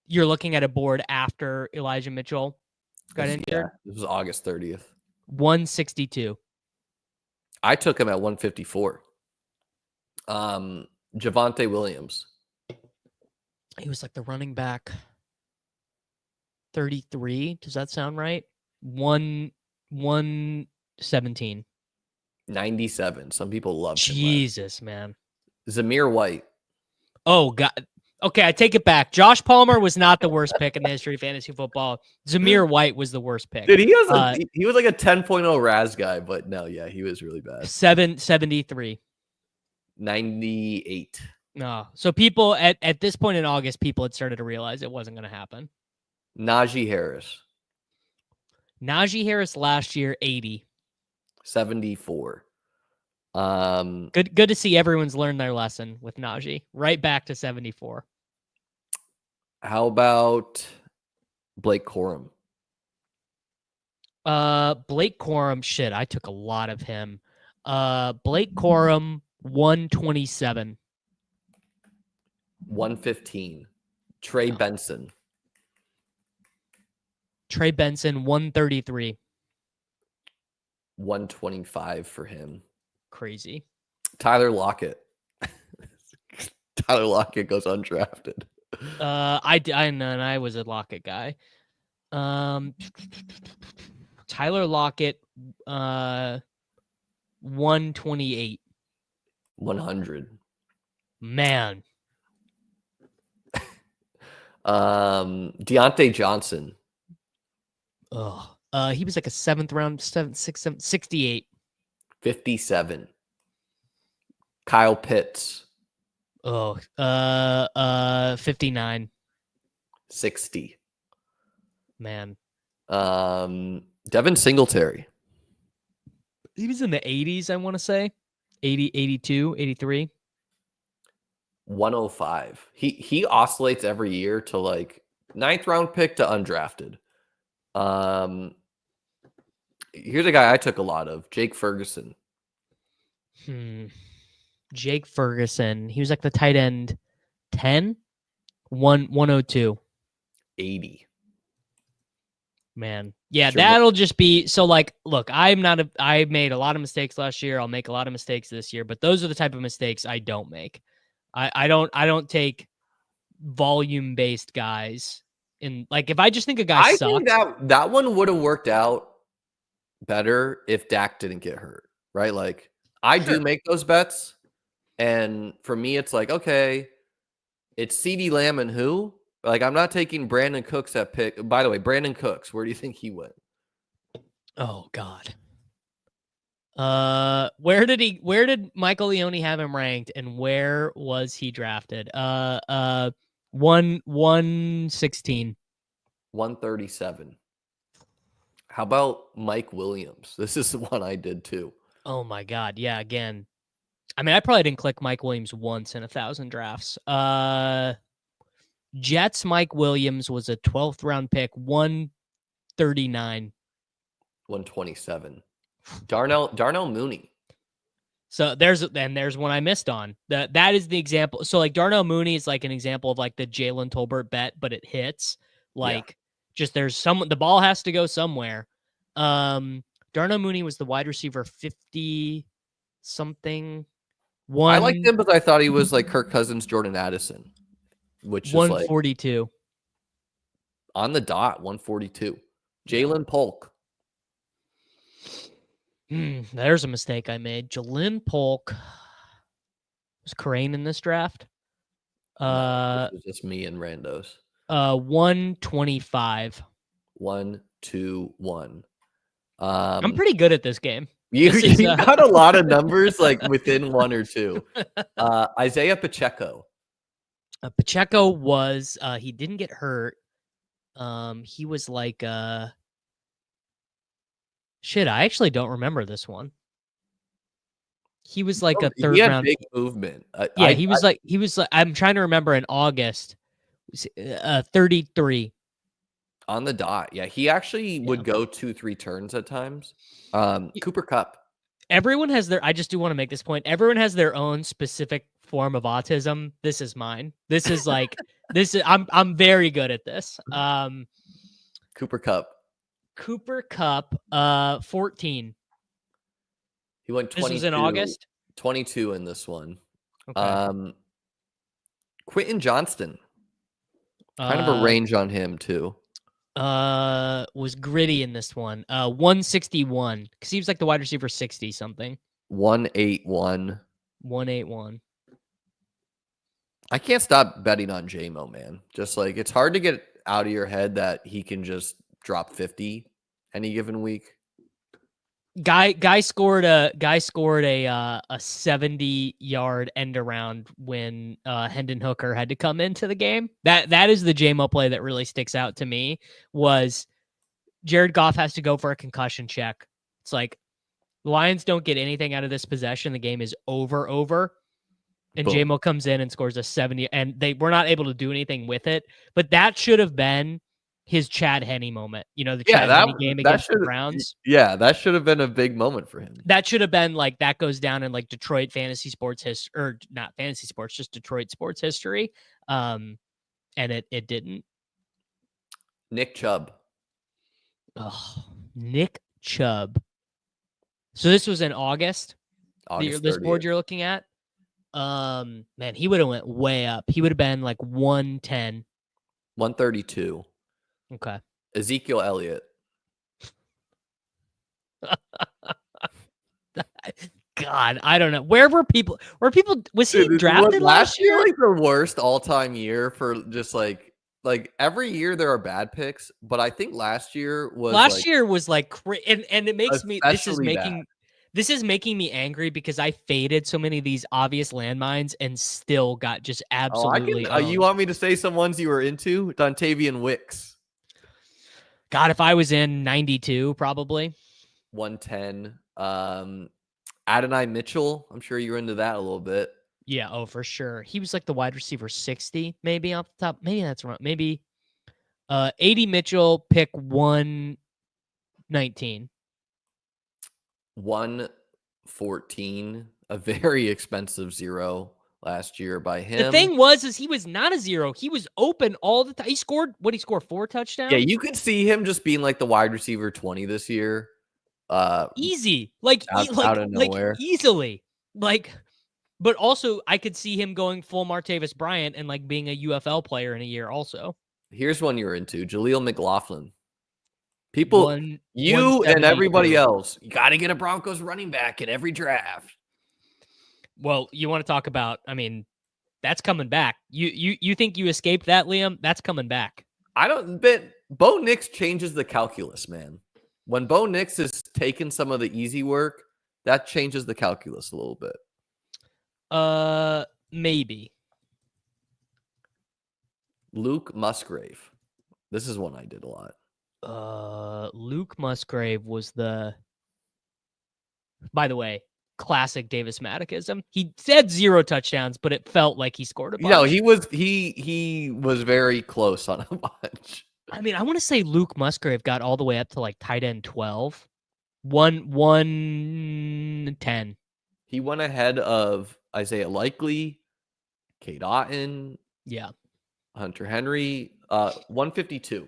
You're looking at a board after Elijah Mitchell got injured. Yeah, this was August 30th. 162. I took him at 154. Javonte Williams. He was like the running back. 33. Does that sound right? 117. 97. Some people love him. Jesus, man. Zamir White. Oh, God. Okay, I take it back. Josh Palmer was not the worst pick in the history of fantasy football. Zamir White was the worst pick. Dude, he was like a 10.0 Raz guy, but no, yeah, he was really bad. 773. 98. No. So people at this point in August, people had started to realize it wasn't going to happen. Najee Harris last year, 80. 74. Good to see everyone's learned their lesson with Najee. Right back to 74. How about Blake Corum? Blake Corum, shit, I took a lot of him. Blake Corum, 127. 115. Trey No. Benson. Trey Benson, 133. 125 for him. Crazy. Tyler Lockett. Tyler Lockett goes undrafted. I was a Lockett guy. Tyler Lockett, 128. 100. Man. Deontay Johnson. Oh. He was like a 7th round, 68. 57. Kyle Pitts. Oh. 59. 60. Man. Devin Singletary. He was in the 80s, I want to say. 80, 82, 83. 105. He oscillates every year to like 9th round pick to undrafted. Here's a guy I took a lot of, Jake Ferguson. Jake Ferguson. He was like the tight end 10, 102. 80. Man. Yeah, Sure. that'll just be so like, look, I made a lot of mistakes last year. I'll make a lot of mistakes this year, but those are the type of mistakes I don't make. I don't take volume based guys in like if I just think a guy sucks. I think that one would have worked out better if Dak didn't get hurt, right? Like I do make those bets, and for me, it's like okay, it's CeeDee Lamb and who? Like I'm not taking Brandon Cooks at pick. By the way, Brandon Cooks, where do you think he went? Oh God. Where did Michael Leone have him ranked, and where was he drafted? 116. 137. How about Mike Williams? This is the one I did too. Oh my God. Yeah. Again, I mean, I probably didn't click Mike Williams once in 1,000 drafts. Jets Mike Williams was a 12th round pick, 139. 127. Darnell Mooney. So there's one I missed on. That is the example. So like Darnell Mooney is like an example of like the Jalen Tolbert bet, but it hits. Like just there's the ball has to go somewhere. Darnell Mooney was the wide receiver 50 something. I liked him because I thought he was like Kirk Cousins, Jordan Addison, which is 142. Like on the dot, 142. Jalen Polk. There's a mistake I made. Jalen Polk. Was Crane in this draft? No, this was just me and randos. 125. 1, 2, 1. I'm pretty good at this game. You got a lot of numbers like within 1 or 2. Isaiah Pacheco. Pacheco was he didn't get hurt. He was like shit, I actually don't remember this one. He was like a 3rd round. Big movement. He was like I'm trying to remember in August. 33 on the dot. Yeah, he actually would go 2-3 turns at times. Cooper Kupp. Everyone has I just do want to make this point. Everyone has their own specific form of autism. This is mine. This is like I'm very good at this. Cooper Kupp. 14. He went 22. This was in August? 22 in this one. Okay. Quentin Johnston. Kind of a range on him too. Was gritty in this one. 161. Because he was like the wide receiver 60 something. 181. 181. I can't stop betting on JMO, man. Just like it's hard to get out of your head that he can just drop 50 any given week. Guy scored a 70-yard end around when Hendon Hooker had to come into the game. That is the JMO play that really sticks out to me. Was Jared Goff has to go for a concussion check. It's like the Lions don't get anything out of this possession. The game is over. And Boom. JMO comes in and scores a 70, and they were not able to do anything with it. But that should have been his Chad Henne moment. You know, the Chad Henne game against the Browns. Yeah, that should have been a big moment for him. That should have been like, that goes down in like Detroit fantasy sports history, or not fantasy sports, just Detroit sports history. And and it didn't. Nick Chubb. Oh, Nick Chubb. So this was in August. August This board 30th. you're looking at. Man, he would have went way up. He would have been like 110. 132. Okay. Ezekiel Elliott. God, I don't know. Where were people? Was he Dude, drafted last year? Like the worst all-time year for just like every year there are bad picks, but I think last year was and it makes me especially bad. This is making me angry because I faded so many of these obvious landmines and still got just absolutely you want me to say some ones you were into? Dontavian Wicks. God, if I was in 92, probably 110. Adonai Mitchell. I'm sure you were into that a little bit. Yeah, oh, for sure. He was like the wide receiver 60, maybe off the top. Maybe that's wrong. Maybe 80 Mitchell, pick 119. 114. A very expensive zero last year by him. The thing was, he was not a zero. He was open all the time. He scored 4 touchdowns? Yeah, you could see him just being like the wide receiver 20 this year. Easy. Out of nowhere. Easily. But also I could see him going full Martavis Bryant and like being a UFL player in a year also. Here's one you're into. Jaleel McLaughlin. People, you 172. and everybody else, you got to get a Broncos running back in every draft. Well, you want to talk about, I mean, that's coming back. You think you escaped that, Liam? That's coming back. Bo Nix changes the calculus, man. When Bo Nix is taking some of the easy work, that changes the calculus a little bit. Maybe. Luke Musgrave. This is one I did a lot. Luke Musgrave was by the way, classic Davis Mattekism. He said 0 touchdowns, but it felt like he scored a bunch. No, he was very close on a bunch. I mean, I want to say Luke Musgrave got all the way up to like tight end 12. 110. He went ahead of Isaiah Likely, Cade Otton, yeah, Hunter Henry, 152.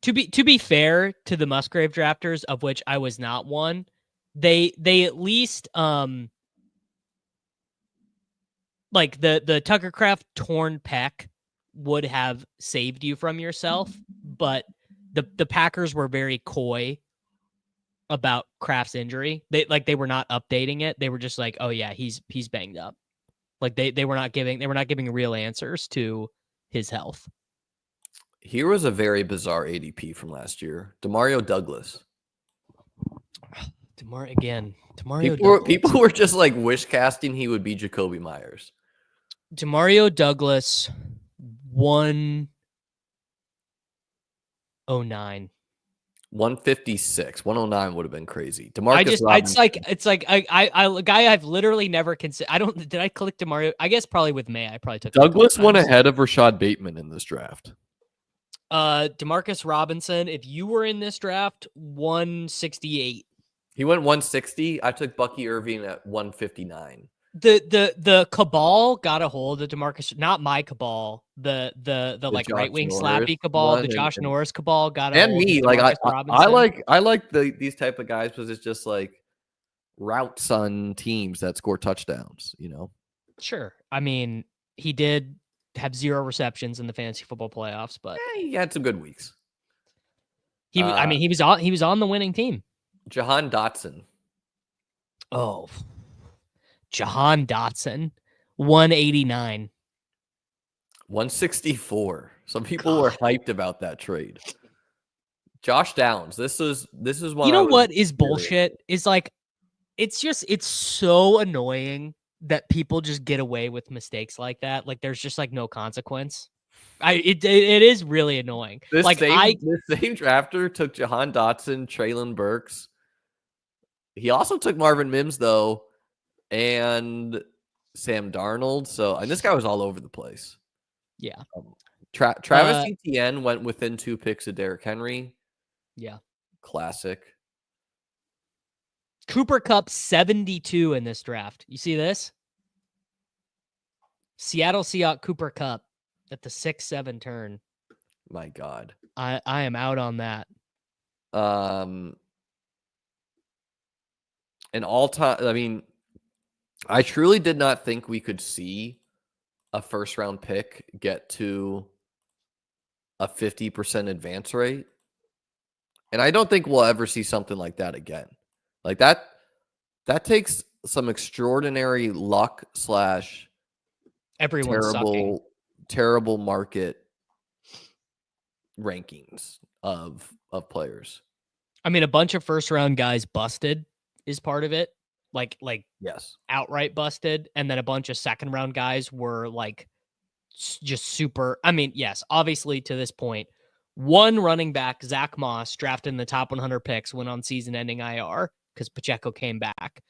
To be fair to the Musgrave drafters, of which I was not one, they at least like the Tuckercraft torn pec would have saved you from yourself, but the Packers were very coy about Kraft's injury. They were not updating it. They were just like, oh yeah, he's banged up. Like they were not giving real answers to his health. Here was a very bizarre ADP from last year. Demario Douglas. People were just like wish casting he would be Jacoby Myers. Demario Douglas 109. 156. 109 would have been crazy. It's like a guy I've literally never considered. Did I click Demario? I guess probably with May. I probably took Douglas went ahead of Rashad Bateman in this draft. Demarcus Robinson, if you were in this draft, 168. He went 160. I took Bucky Irving at 159. The cabal got a hold of Demarcus, not my cabal, the like Josh right wing Norris slappy cabal, the Josh Norris cabal got a and hold me. of Like I like these type of guys because it's just like route sun teams that score touchdowns, you know. Sure. I mean, he did have 0 receptions in the fantasy football playoffs, but he had some good weeks. He was on the winning team. Jahan Dotson. Oh, Jahan Dotson, 189. 164. Some people were hyped about that trade. Josh Downs. This is one. You know what is bullshit? Is like, it's so annoying that people just get away with mistakes like that. Like there's just like no consequence. It is really annoying. This same drafter took Jahan Dotson, Traylon Burks. He also took Marvin Mims though, and Sam Darnold. So, and this guy was all over the place. Yeah. Travis Etienne went within 2 picks of Derrick Henry. Yeah. Classic. Cooper Kupp 72 in this draft. You see this? Seattle Seahawks Cooper Kupp. at the 6-7 turn. My God. I am out on that. An all-time. I mean, I truly did not think we could see a first-round pick get to a 50% advance rate. And I don't think we'll ever see something like that again. Like that takes some extraordinary luck / Everyone's sucking. terrible market rankings of players. I mean, a bunch of first round guys busted is part of it. Like Yes. outright busted. And then a bunch of second round guys were like just super. I mean, yes, obviously to this point, one running back, Zach Moss, drafted in the top 100 picks, went on season ending IR because Pacheco came back.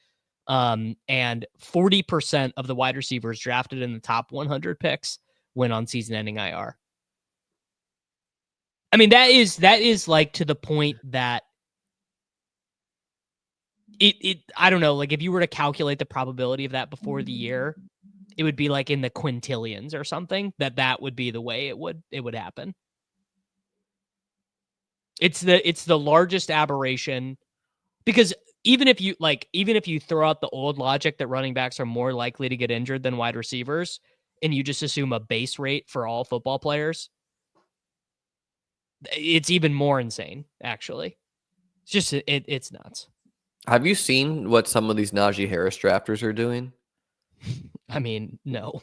And 40% of the wide receivers drafted in the top 100 picks went on season ending IR. I mean, that is like to the point that I don't know, like if you were to calculate the probability of that before the year, it would be like in the quintillions or something, that would be the way it would happen. It's the largest aberration, because even if you throw out the old logic that running backs are more likely to get injured than wide receivers, and you just assume a base rate for all football players, it's even more insane, actually. It's just, it's nuts. Have you seen what some of these Najee Harris drafters are doing? I mean, no.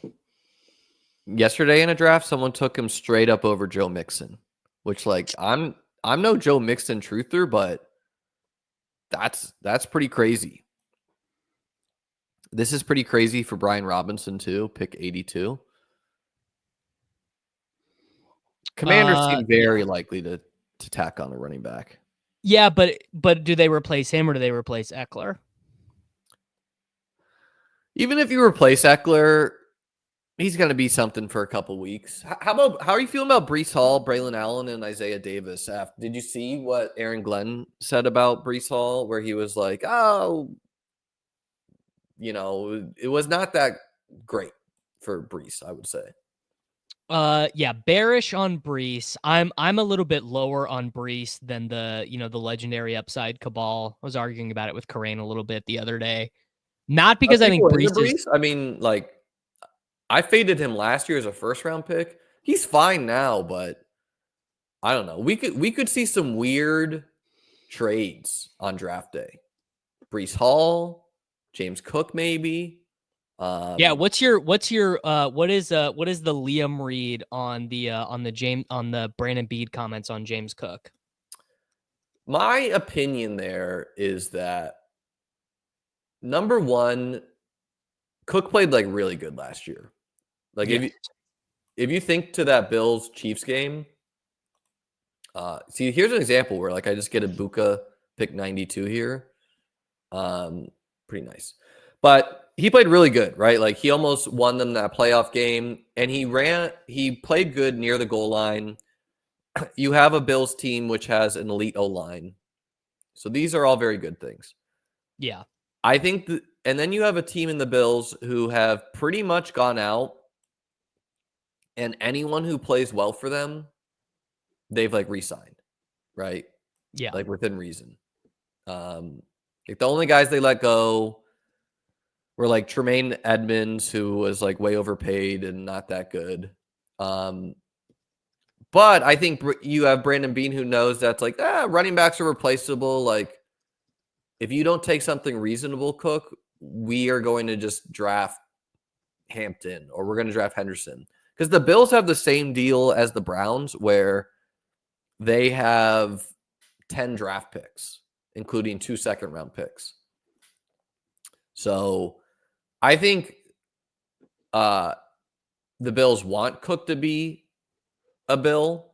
Yesterday in a draft, someone took him straight up over Joe Mixon, which, like, I'm no Joe Mixon truther, but that's pretty crazy. This is pretty crazy for Brian Robinson too, pick 82. Commanders seem very likely to tack on a running back. Yeah, but do they replace him or do they replace Eckler? Even if you replace Eckler, he's going to be something for a couple weeks. How are you feeling about Breece Hall, Braylon Allen, and Isaiah Davis? Did you see what Aaron Glenn said about Breece Hall, where he was like, "Oh, it was not that great for Breece," I would say. Yeah, bearish on Breece. I'm a little bit lower on Breece than the legendary upside cabal. I was arguing about it with Corain a little bit the other day. Not because I think Breece is. I mean, like, I faded him last year as a first round pick. He's fine now, but I don't know. We could see some weird trades on draft day. Breece Hall, James Cook, maybe. Yeah, what is the Liam Reed on the Brandon Bead comments on James Cook? My opinion there is that, number one, Cook played like really good last year. Like, yes. if you think to that Bills Chiefs game, see, here's an example where, like, I just get a Buka pick 92 here. Pretty nice. But he played really good, right? Like, he almost won them that playoff game, and he played good near the goal line. You have a Bills team which has an elite O-line. So these are all very good things. Yeah. I think and then you have a team in the Bills who have pretty much gone out, and anyone who plays well for them, they've like re-signed, right? Yeah. Like within reason. Like the only guys they let go were like Tremaine Edmonds, who was like way overpaid and not that good. But I think you have Brandon Beane, who knows that's like, running backs are replaceable. Like, if you don't take something reasonable, Cook, we are going to just draft Hampton, or we're going to draft Henderson. Because the Bills have the same deal as the Browns, where they have 10 draft picks, including 2 second-round picks. So I think the Bills want Cook to be a Bill,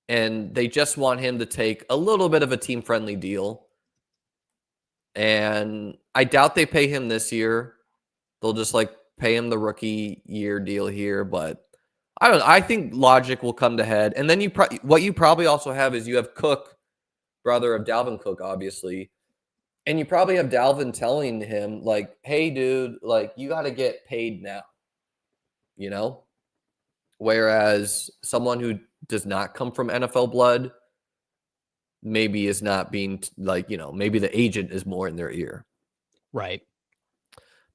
and they just want him to take a little bit of a team-friendly deal. And I doubt they pay him this year. They'll just like pay him the rookie year deal here, but I don't know. I think logic will come to head. And then what you probably also have is you have Cook, brother of Dalvin Cook, obviously. And you probably have Dalvin telling him, like, hey, dude, like, you got to get paid now. Whereas someone who does not come from NFL blood maybe is not being like, maybe the agent is more in their ear. Right.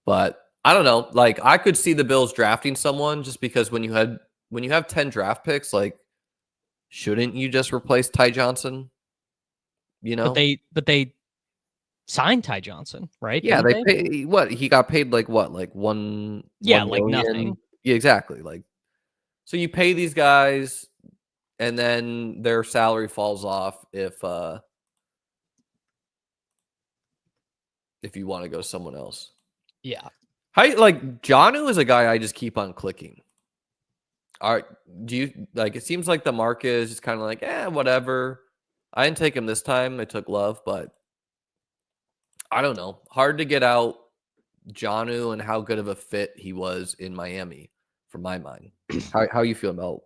But I don't know. Like, I could see the Bills drafting someone just because when you have 10 draft picks, like, shouldn't you just replace Ty Johnson? But they signed Ty Johnson, right? Yeah, Didn't they pay what he got paid like what? Like one Yeah, 1 like million? nothing. Yeah, exactly. Like, so you pay these guys and then their salary falls off if you want to go someone else. Yeah. Like Jonnu is a guy I just keep on clicking. Do you like? It seems like the market is just kind of like, whatever. I didn't take him this time. I took Love, but I don't know. Hard to get out Jonnu and how good of a fit he was in Miami, from my mind. How you feel about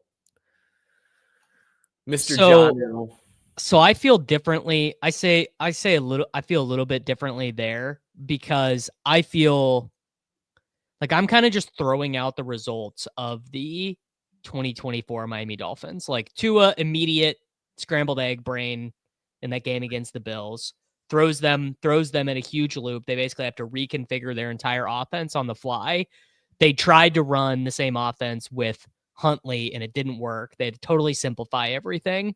Mr. Jonnu? So I feel differently. I feel a little bit differently there because I feel like I'm kind of just throwing out the results of the 2024 Miami Dolphins. Like Tua, immediate scrambled egg brain in that game against the Bills, throws them in a huge loop. They basically have to reconfigure their entire offense on the fly. They tried to run the same offense with Huntley and it didn't work. They had to totally simplify everything.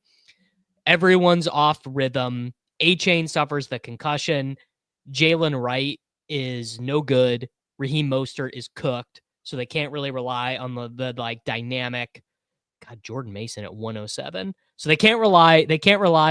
Everyone's off rhythm. A-Chain suffers the concussion. Jalen Wright is no good. Raheem Mostert is cooked, so they can't really rely on the like dynamic. God, Jordan Mason at 107. So they can't rely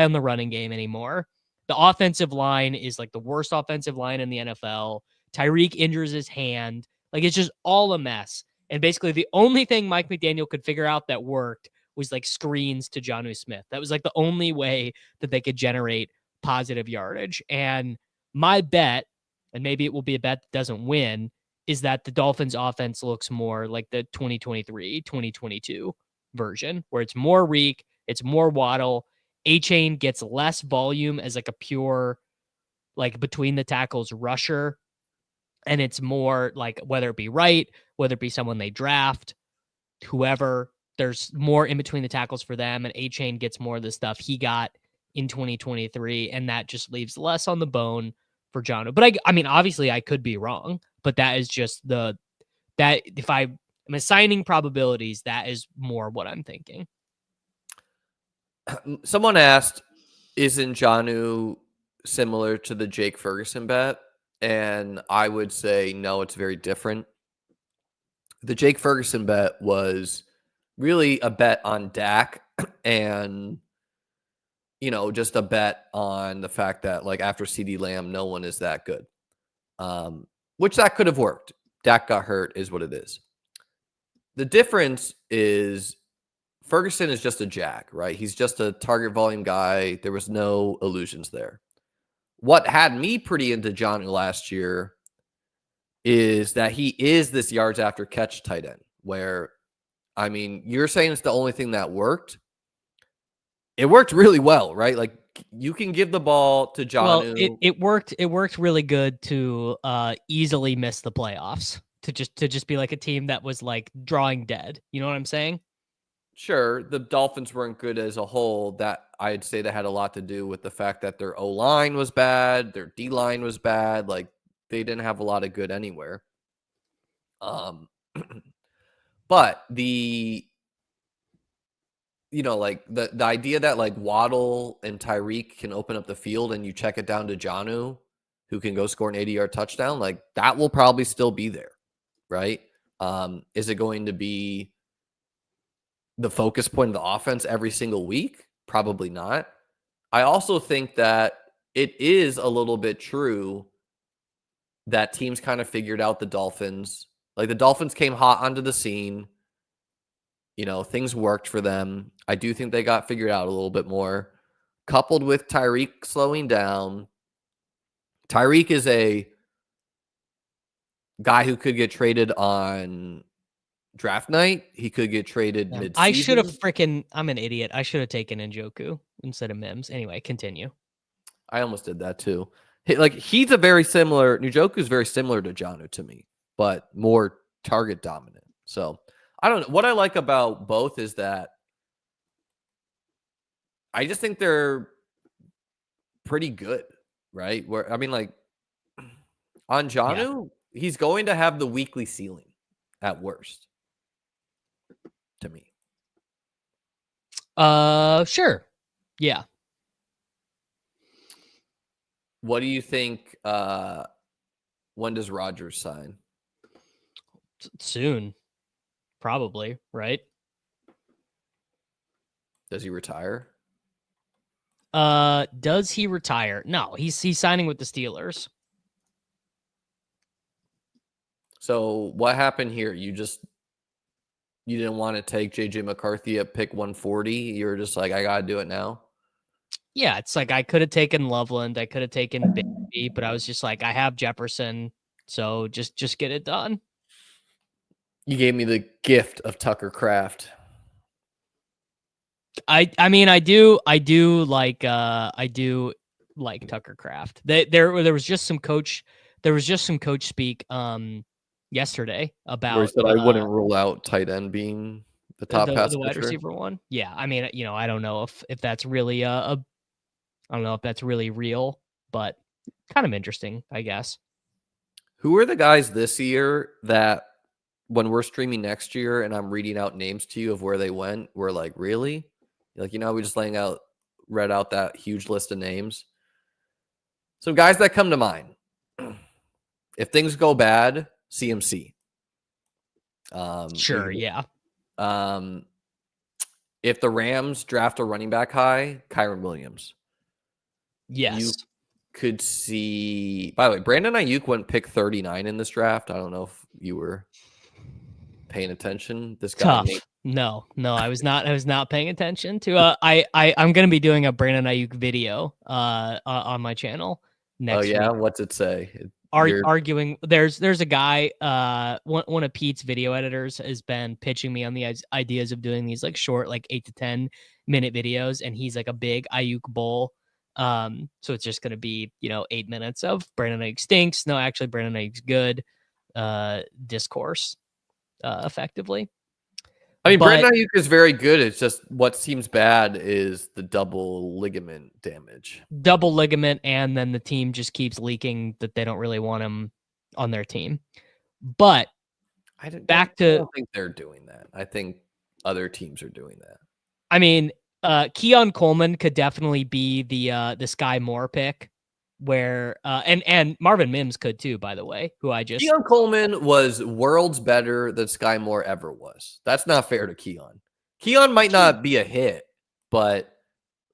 on the running game anymore. The offensive line is like the worst offensive line in the NFL. Tyreek injures his hand. Like, it's just all a mess. And basically the only thing Mike McDaniel could figure out that worked was like screens to Jonnu Smith. That was like the only way that they could generate positive yardage. And my bet, and maybe it will be a bet that doesn't win, is that the Dolphins offense looks more like the 2023, 2022 version, where it's more Reek, it's more Waddle. A-Chain gets less volume as like a pure, like between the tackles rusher. And it's more like whether it be Wright, whether it be someone they draft, whoever, there's more in between the tackles for them. And A-Chain gets more of the stuff he got in 2023. And that just leaves less on the bone for Jonnu. But I mean, obviously I could be wrong, but that is just that if I'm assigning probabilities, that is more what I'm thinking. Someone asked, isn't Jonnu similar to the Jake Ferguson bet? And I would say, no, it's very different. The Jake Ferguson bet was really a bet on Dak and, just a bet on the fact that, like, after CeeDee Lamb, no one is that good, which that could have worked. Dak got hurt is what it is. The difference is Ferguson is just a jack, right? He's just a target volume guy. There was no illusions there. What had me pretty into Johnny last year is that he is this yards after catch tight end, where, I mean, you're saying it's the only thing that worked. It worked really well, right? Like, you can give the ball to Jonnu. Well, it worked. It worked really good to easily miss the playoffs. To just be like a team that was like drawing dead. You know what I'm saying? Sure, the Dolphins weren't good as a whole. That I'd say that had a lot to do with the fact that their O-line was bad, their D-line was bad. Like, they didn't have a lot of good anywhere. But the idea that like Waddle and Tyreek can open up the field and you check it down to Jonnu, who can go score an 80-yard touchdown, like that will probably still be there, right? Is it going to be the focus point of the offense every single week? Probably not. I also think that it is a little bit true that teams kind of figured out the Dolphins. Like, the Dolphins came hot onto the scene. Things worked for them. I do think they got figured out a little bit more, coupled with Tyreek slowing down. Tyreek is a guy who could get traded on draft night. He could get traded mid-season. I should have I'm an idiot. I should have taken Njoku instead of Mims. Anyway, continue. I almost did that too. He's a very similar, Njoku is very similar to Jonnu to me, but more target dominant. So I don't know. What I like about both is that I just think they're pretty good, right? Where I mean, like on Jonnu, he's going to have the weekly ceiling at worst to me. Sure. Yeah. What do you think? When does Rodgers sign? Soon, probably, right? Does he retire? Does he retire? No, he's signing with the Steelers. So what happened here? You didn't want to take JJ McCarthy at pick 140. You're just like, I gotta do it now. Yeah, it's like I could have taken Loveland, I could have taken Baby, but I was just like, I have Jefferson, so just get it done. You gave me the gift of Tucker Kraft. I mean I do like Tucker Kraft. There was just some coach speak yesterday about Where he said I wouldn't rule out tight end being the top pass the wide catcher. receiver one. Yeah, I mean, I don't know if that's really I don't know if that's really real, but kind of interesting, I guess. Who are the guys this year that when we're streaming next year and I'm reading out names to you of where they went, we're like, really? Like, we just read out that huge list of names. Some guys that come to mind. If things go bad, CMC. Sure, yeah. If the Rams draft a running back high, Kyren Williams. Yes. You could see, by the way, Brandon Ayuk went pick 39 in this draft. I don't know if you were paying attention. This guy tough. No, I was not paying attention to I'm gonna be doing a Brandon Ayuk video on my channel next week. What's it say? Arguing there's a guy one of Pete's video editors has been pitching me on the ideas of doing these like short, like 8 to 10 minute videos, and he's like a big Ayuk bull. So it's just gonna be 8 minutes of Brandon Ayuk stinks. No, actually Brandon Ayuk's good discourse effectively. I mean, Brandon Ayuk is very good. It's just what seems bad is the double ligament damage. Double ligament, and then the team just keeps leaking that they don't really want him on their team. But I don't think they're doing that. I think other teams are doing that. I mean, Keon Coleman could definitely be the Sky Moore pick. Where and Marvin Mims could too, by the way, Keon Coleman was worlds better than Sky Moore ever was. That's not fair to Keon. Keon might not be a hit, but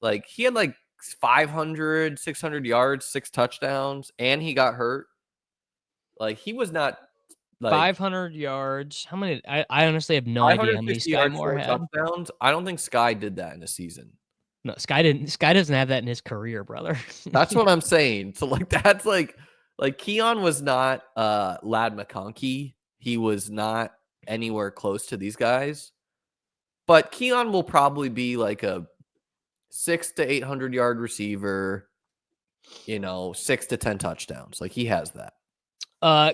like he had like 500, 600 yards, 6 touchdowns, and he got hurt. Like he was not like 500 yards. How many? I honestly have no idea how many Sky Moore had. Touchdowns. I don't think Sky did that in a season. No, Sky didn't. Sky doesn't have that in his career, brother. That's what I'm saying. So like that's like Keon was not Lad McConkey. He was not anywhere close to these guys. But Keon will probably be like a 600 to 800 yard receiver, 6 to 10 touchdowns. Like he has that.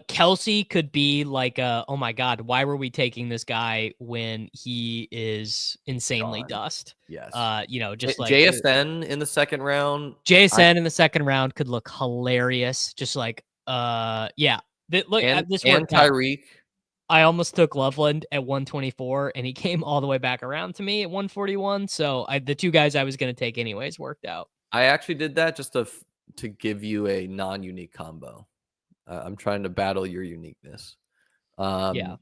Kelsey could be like, oh my God, why were we taking this guy when he is insanely dust? Yes. Just like JSN in the second round. JSN in the second round could look hilarious. Just like, yeah. Look at this one. Tyreek. I almost took Loveland at 124, and he came all the way back around to me at 141. So the two guys I was going to take anyways worked out. I actually did that just to give you a non-unique combo. I'm trying to battle your uniqueness. Yeah.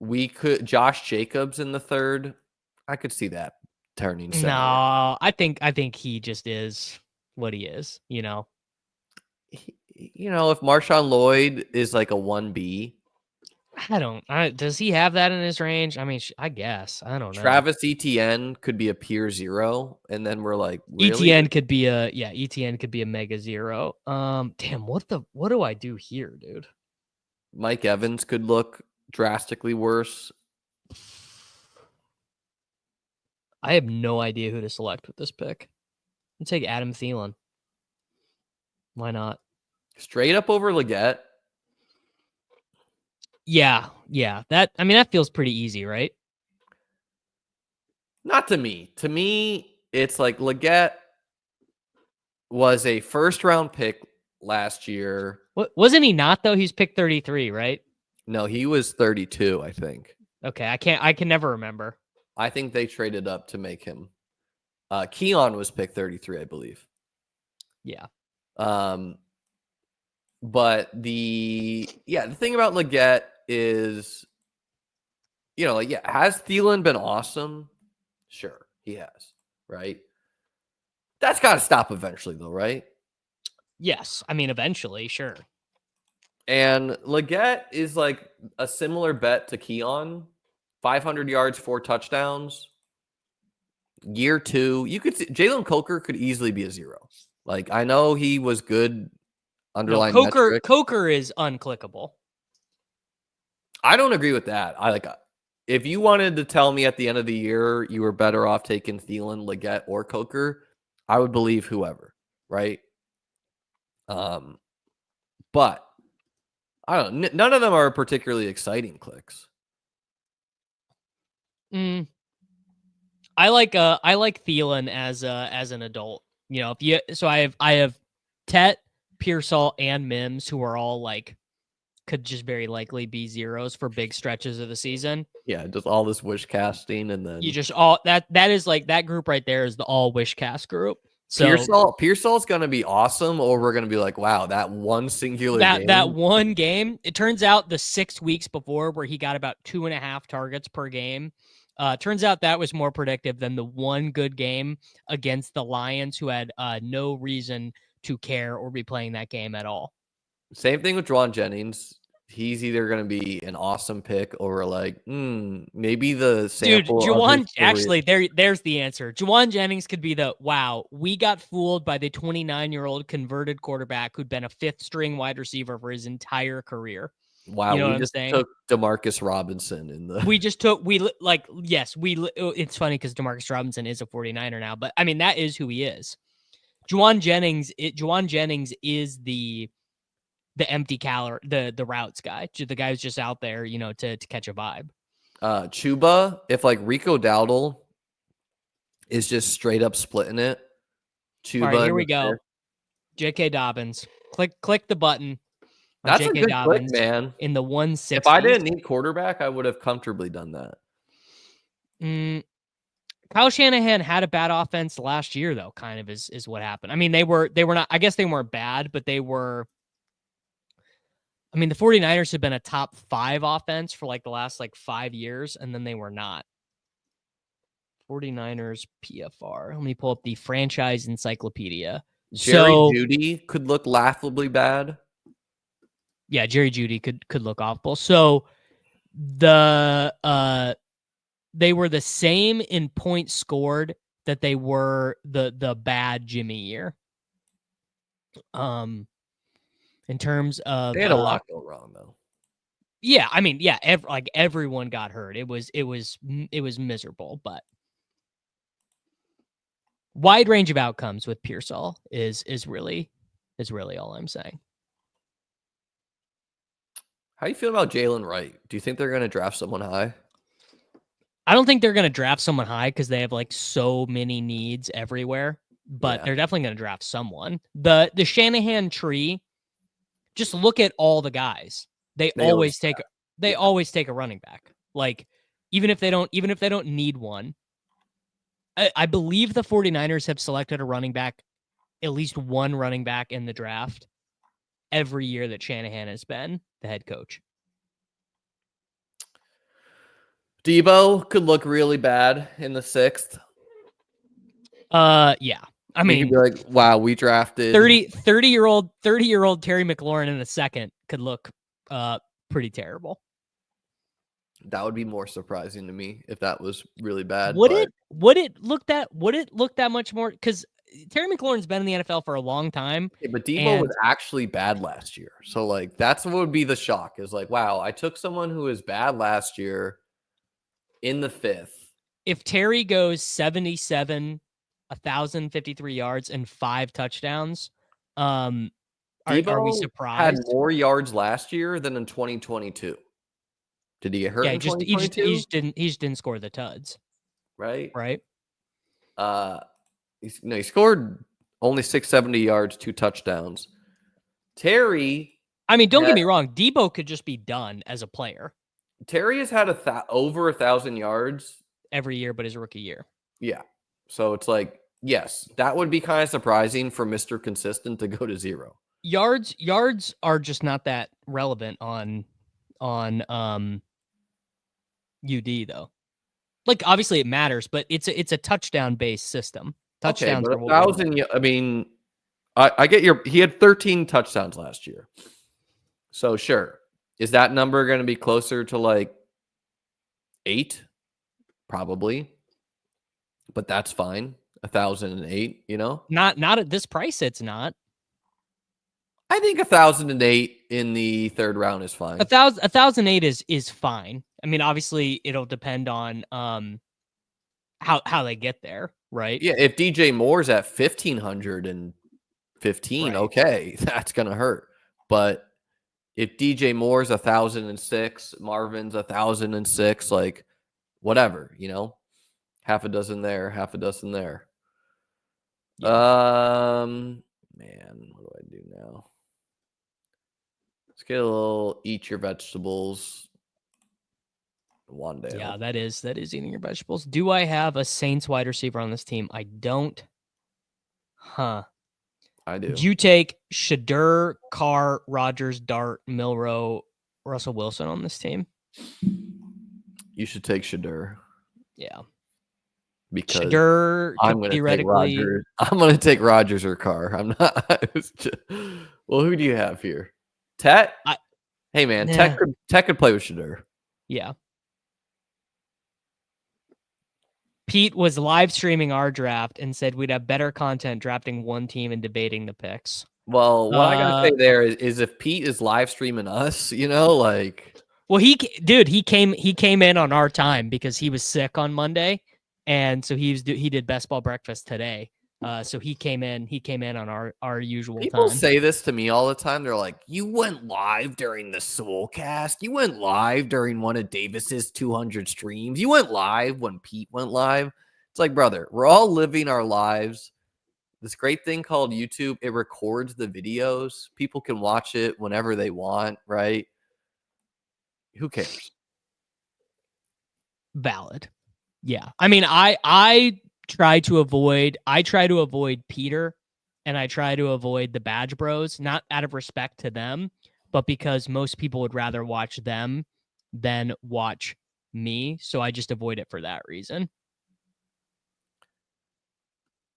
We could Josh Jacobs in the third. I could see that turning center. No, I think he just is what he is, if Marshawn Lloyd is like a 1B. Does he have that in his range? I mean, I guess. I don't know. Travis Etienne could be a pure 0, and then we're like, really? Etienne could be a mega 0. Damn, what do I do here, dude? Mike Evans could look drastically worse. I have no idea who to select with this pick. I'll take Adam Thielen. Why not? Straight up over Leggett. Yeah. That feels pretty easy, right? Not to me. To me, it's like Leggett was a first-round pick last year. Wasn't he not, though? He's picked 33, right? No, he was 32, I think. Okay, I can never remember. I think they traded up to make him. Keon was picked 33, I believe. Yeah. But the thing about Leggett is, has Thielen been awesome? Sure, he has, right? That's got to stop eventually, though, right? Yes, eventually, sure. And Leggett is like a similar bet to Keon, 500 yards, 4 touchdowns. Year 2, you could see Jalen Coker could easily be a 0. Like, I know he was good underlying metric. Coker is unclickable. I don't agree with that. If you wanted to tell me at the end of the year you were better off taking Thielen, Leggett, or Coker, I would believe whoever, right? But I don't know. None of them are particularly exciting clicks. I like Thielen as an adult. I have Tet, Pearsall, and Mims, who are all like could just very likely be 0s for big stretches of the season. Yeah, just all this wish casting, and then you just all that is like that group right there is the all wish cast group. So Pearsall's gonna be awesome, or we're gonna be like, wow, that one singular game. That one game. It turns out the 6 weeks before where he got about 2.5 targets per game. Turns out that was more predictive than the one good game against the Lions, who had no reason to care or be playing that game at all. Same thing with Juwan Jennings. He's either going to be an awesome pick or like, maybe the sample. Dude, Juwan, actually, there's the answer. Juwan Jennings could be we got fooled by the 29-year-old converted quarterback who'd been a 5th string wide receiver for his entire career. Wow, you know we just took Demarcus Robinson in the. It's funny because Demarcus Robinson is a 49er now, but that is who he is. Juwan Jennings is the empty calorie, the routes guy, the guy who's just out there, to catch a vibe. Chuba, if like Rico Dowdle is just straight up splitting it. Chuba, all right, here we go. JK Dobbins. Click the button. That's JK a good Dobbins click, man. In the 160s. If I didn't need quarterback, I would have comfortably done that. Kyle Shanahan had a bad offense last year, though. Kind of is what happened. They were not. I guess they weren't bad, but they were. The 49ers have been a top 5 offense for like the last 5 years, and then they were not. 49ers PFR. Let me pull up the franchise encyclopedia. Jerry Jeudy could look laughably bad. Yeah, Jerry Jeudy could look awful. So they were the same in points scored that they were the bad Jimmy year. In terms of they had a lot go wrong though. Yeah, everyone got hurt. It was miserable, but wide range of outcomes with Pearsall is really all I'm saying. How do you feel about Jalen Wright? Do you think they're going to draft someone high? I don't think they're going to draft someone high because they have so many needs everywhere, but they're definitely going to draft someone. The Shanahan tree, just look at all the guys. They always take a running back. Even if they don't need one. I believe the 49ers have selected a running back, at least one running back in the draft every year that Shanahan has been the head coach. Debo could look really bad in the 6th. Yeah. You could be like, wow, we drafted 30-year-old Terry McLaurin in the 2nd could look pretty terrible. That would be more surprising to me if that was really bad. Would it look that much more? Because Terry McLaurin's been in the NFL for a long time. Yeah, but Debo was actually bad last year. So that's what would be the shock is wow, I took someone who was bad last year in the 5th. If Terry goes 77, 1,053 yards and 5 touchdowns, are we surprised? Had more yards last year than in 2022. Did he get hurt Yeah, in he 2022? just didn't score the tuds, Right? right? He scored only 670 yards, 2 touchdowns. Terry, I mean, don't get me wrong, Debo could just be done as a player. Terry has had over 1,000 yards every year, but his rookie year. Yeah. So it's like, yes, that would be kind of surprising for Mr. Consistent to go to 0. Yards are just not that relevant on UD though. Like obviously it matters, but it's a touchdown based system. Touchdowns okay, are but 1,000. I mean, I get he had 13 touchdowns last year. So sure, is that number going to be closer to like 8? Probably, but that's fine. 1,008, Not at this price. It's not. I think 1,008 in the 3rd round is fine. 1,008 is fine. I mean, obviously it'll depend on how they get there, right? Yeah, if DJ Moore's at 1,515, right. Okay, that's gonna hurt. But if DJ Moore's 1,006, Marvin's 1,006, like whatever, half a dozen there, half a dozen there. Yeah. Man, what do I do now? Let's get a little eat your vegetables one day. Yeah, that is eating your vegetables. Do I have a Saints wide receiver on this team? I don't. Huh. I do. Would you take Shedeur, Carr, Rodgers, Dart, Milrow, Russell Wilson on this team? You should take Shedeur. Yeah. Because Shedeur I'm going to take Rodgers. I'm going to take Rodgers or Carr. I'm not. Well, who do you have here? Tet? Hey, man. Tet could play with Shedeur. Yeah. Pete was live streaming our draft and said we'd have better content drafting one team and debating the picks. Well, what I got to say there is if Pete is live streaming us, like. Well, he came in on our time because he was sick on Monday. And so he did best ball breakfast today. So he came in on our usual People time. say this to me all the time. They're like, you went live during the Soulcast. You went live during one of Davis's 200 streams. You went live when Pete went live. It's like, brother, we're all living our lives. This great thing called YouTube, it records the videos. People can watch it whenever they want, right? Who cares? Valid. Yeah. I mean, I try to avoid Peter and I try to avoid the Badge Bros, not out of respect to them, but because most people would rather watch them than watch me. So I just avoid it for that reason.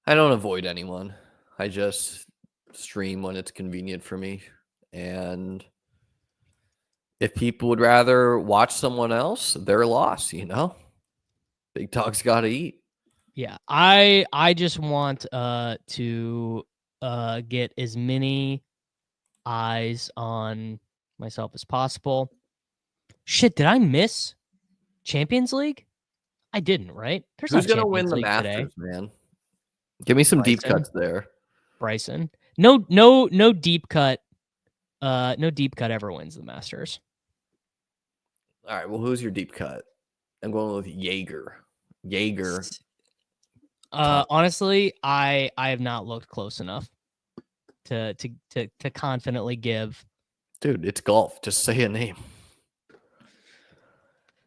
I don't avoid anyone. I just stream when it's convenient for me. And if people would rather watch someone else, their loss, Big dog's got to eat. Yeah, I just want to get as many eyes on myself as possible. Shit, did I miss Champions League? I didn't, right? Who's going to win the Masters, man? Give me some deep cuts there. Bryson. No deep cut. No deep cut ever wins the Masters. All right, well, who's your deep cut? I'm going with Jaeger. Honestly, I have not looked close enough to confidently give. Dude, it's golf. Just say a name.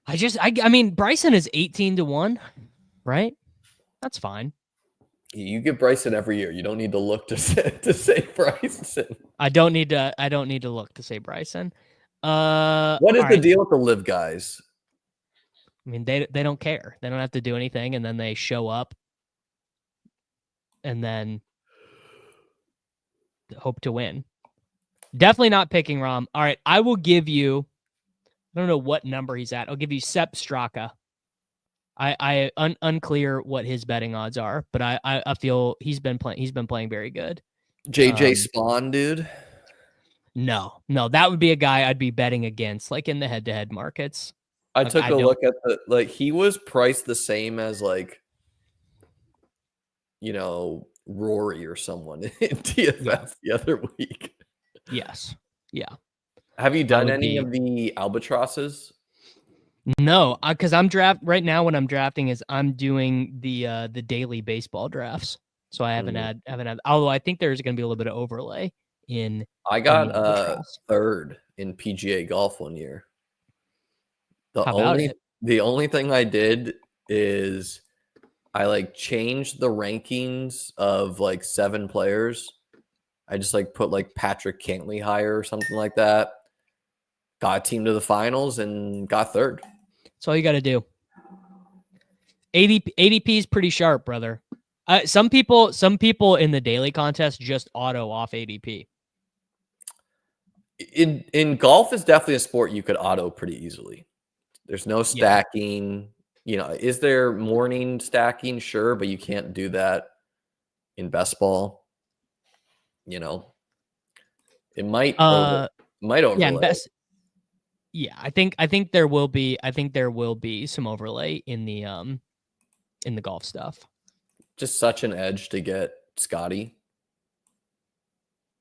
I mean, Bryson is 18-1, right? That's fine. You give Bryson every year. You don't need to look to say Bryson. I don't need to look to say Bryson. What is the deal with the live guys? I mean, they don't care. They don't have to do anything, and then they show up, and then hope to win. Definitely not picking Rom. All right, I will give you. I don't know what number he's at. I'll give you Sepp Straka. Unclear what his betting odds are, but I feel he's been playing very good. JJ Spawn, dude. No, that would be a guy I'd be betting against, like in the head-to-head markets. I took a look at he was priced the same as Rory or someone in TFF the other week. Yes. Yeah. Have you done any of the albatrosses? No, because I'm right now. What I'm drafting is I'm doing the daily baseball drafts. So I haven't had. Although I think there's going to be a little bit of overlay in. I in got the drafts. third in PGA golf one year. How about it? The only thing I did is I like changed the rankings of like 7 players. I just like put like Patrick Cantley higher or something like that. Got a team to the finals and got third. That's all you got to do. ADP is pretty sharp, brother. Some people in the daily contest just auto off ADP. In golf is definitely a sport you could auto pretty easily. There's no stacking. Is there morning stacking? Sure, but you can't do that in best ball. It might overlay. Yeah, I think there will be some overlay in the golf stuff. Just such an edge to get Scotty.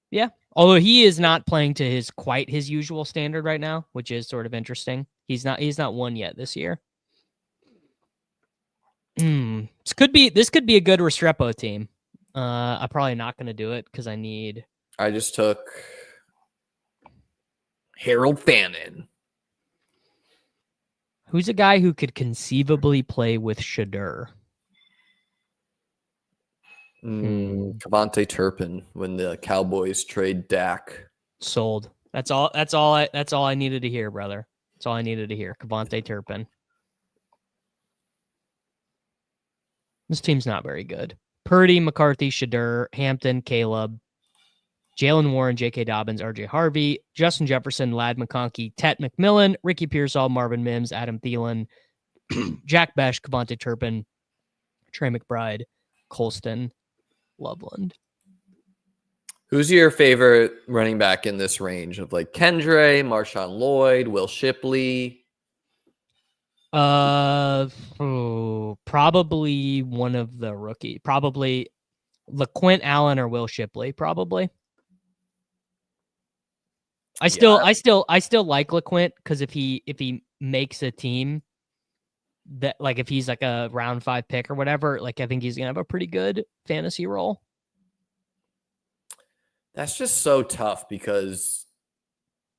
Yeah. Although he is not playing to quite his usual standard right now, which is sort of interesting. He's not won yet this year. This could be a good Restrepo team. I'm probably not going to do it because I just took Harold Fannin. Who's a guy who could conceivably play with Shedeur? Cavante Turpin when the Cowboys trade Dak. Sold. That's all I needed to hear, brother. That's all I needed to hear. Cavante Turpin. This team's not very good. Purdy, McCarthy, Shedeur, Hampton, Caleb, Jalen Warren, JK Dobbins, RJ Harvey, Justin Jefferson, Ladd McConkey, Tet McMillan, Ricky Pearsall, Marvin Mims, Adam Thielen, Jack Besh, Cavante Turpin, Trey McBride, Colston, Loveland. Who's your favorite running back in this range of like Kendre, Marshawn Lloyd, Will Shipley? Probably one of the rookie. Probably LaQuint Allen or Will Shipley. Probably. I still like LaQuint because if he makes a team that like if he's like a round 5 pick or whatever, like I think he's gonna have a pretty good fantasy role. That's just so tough because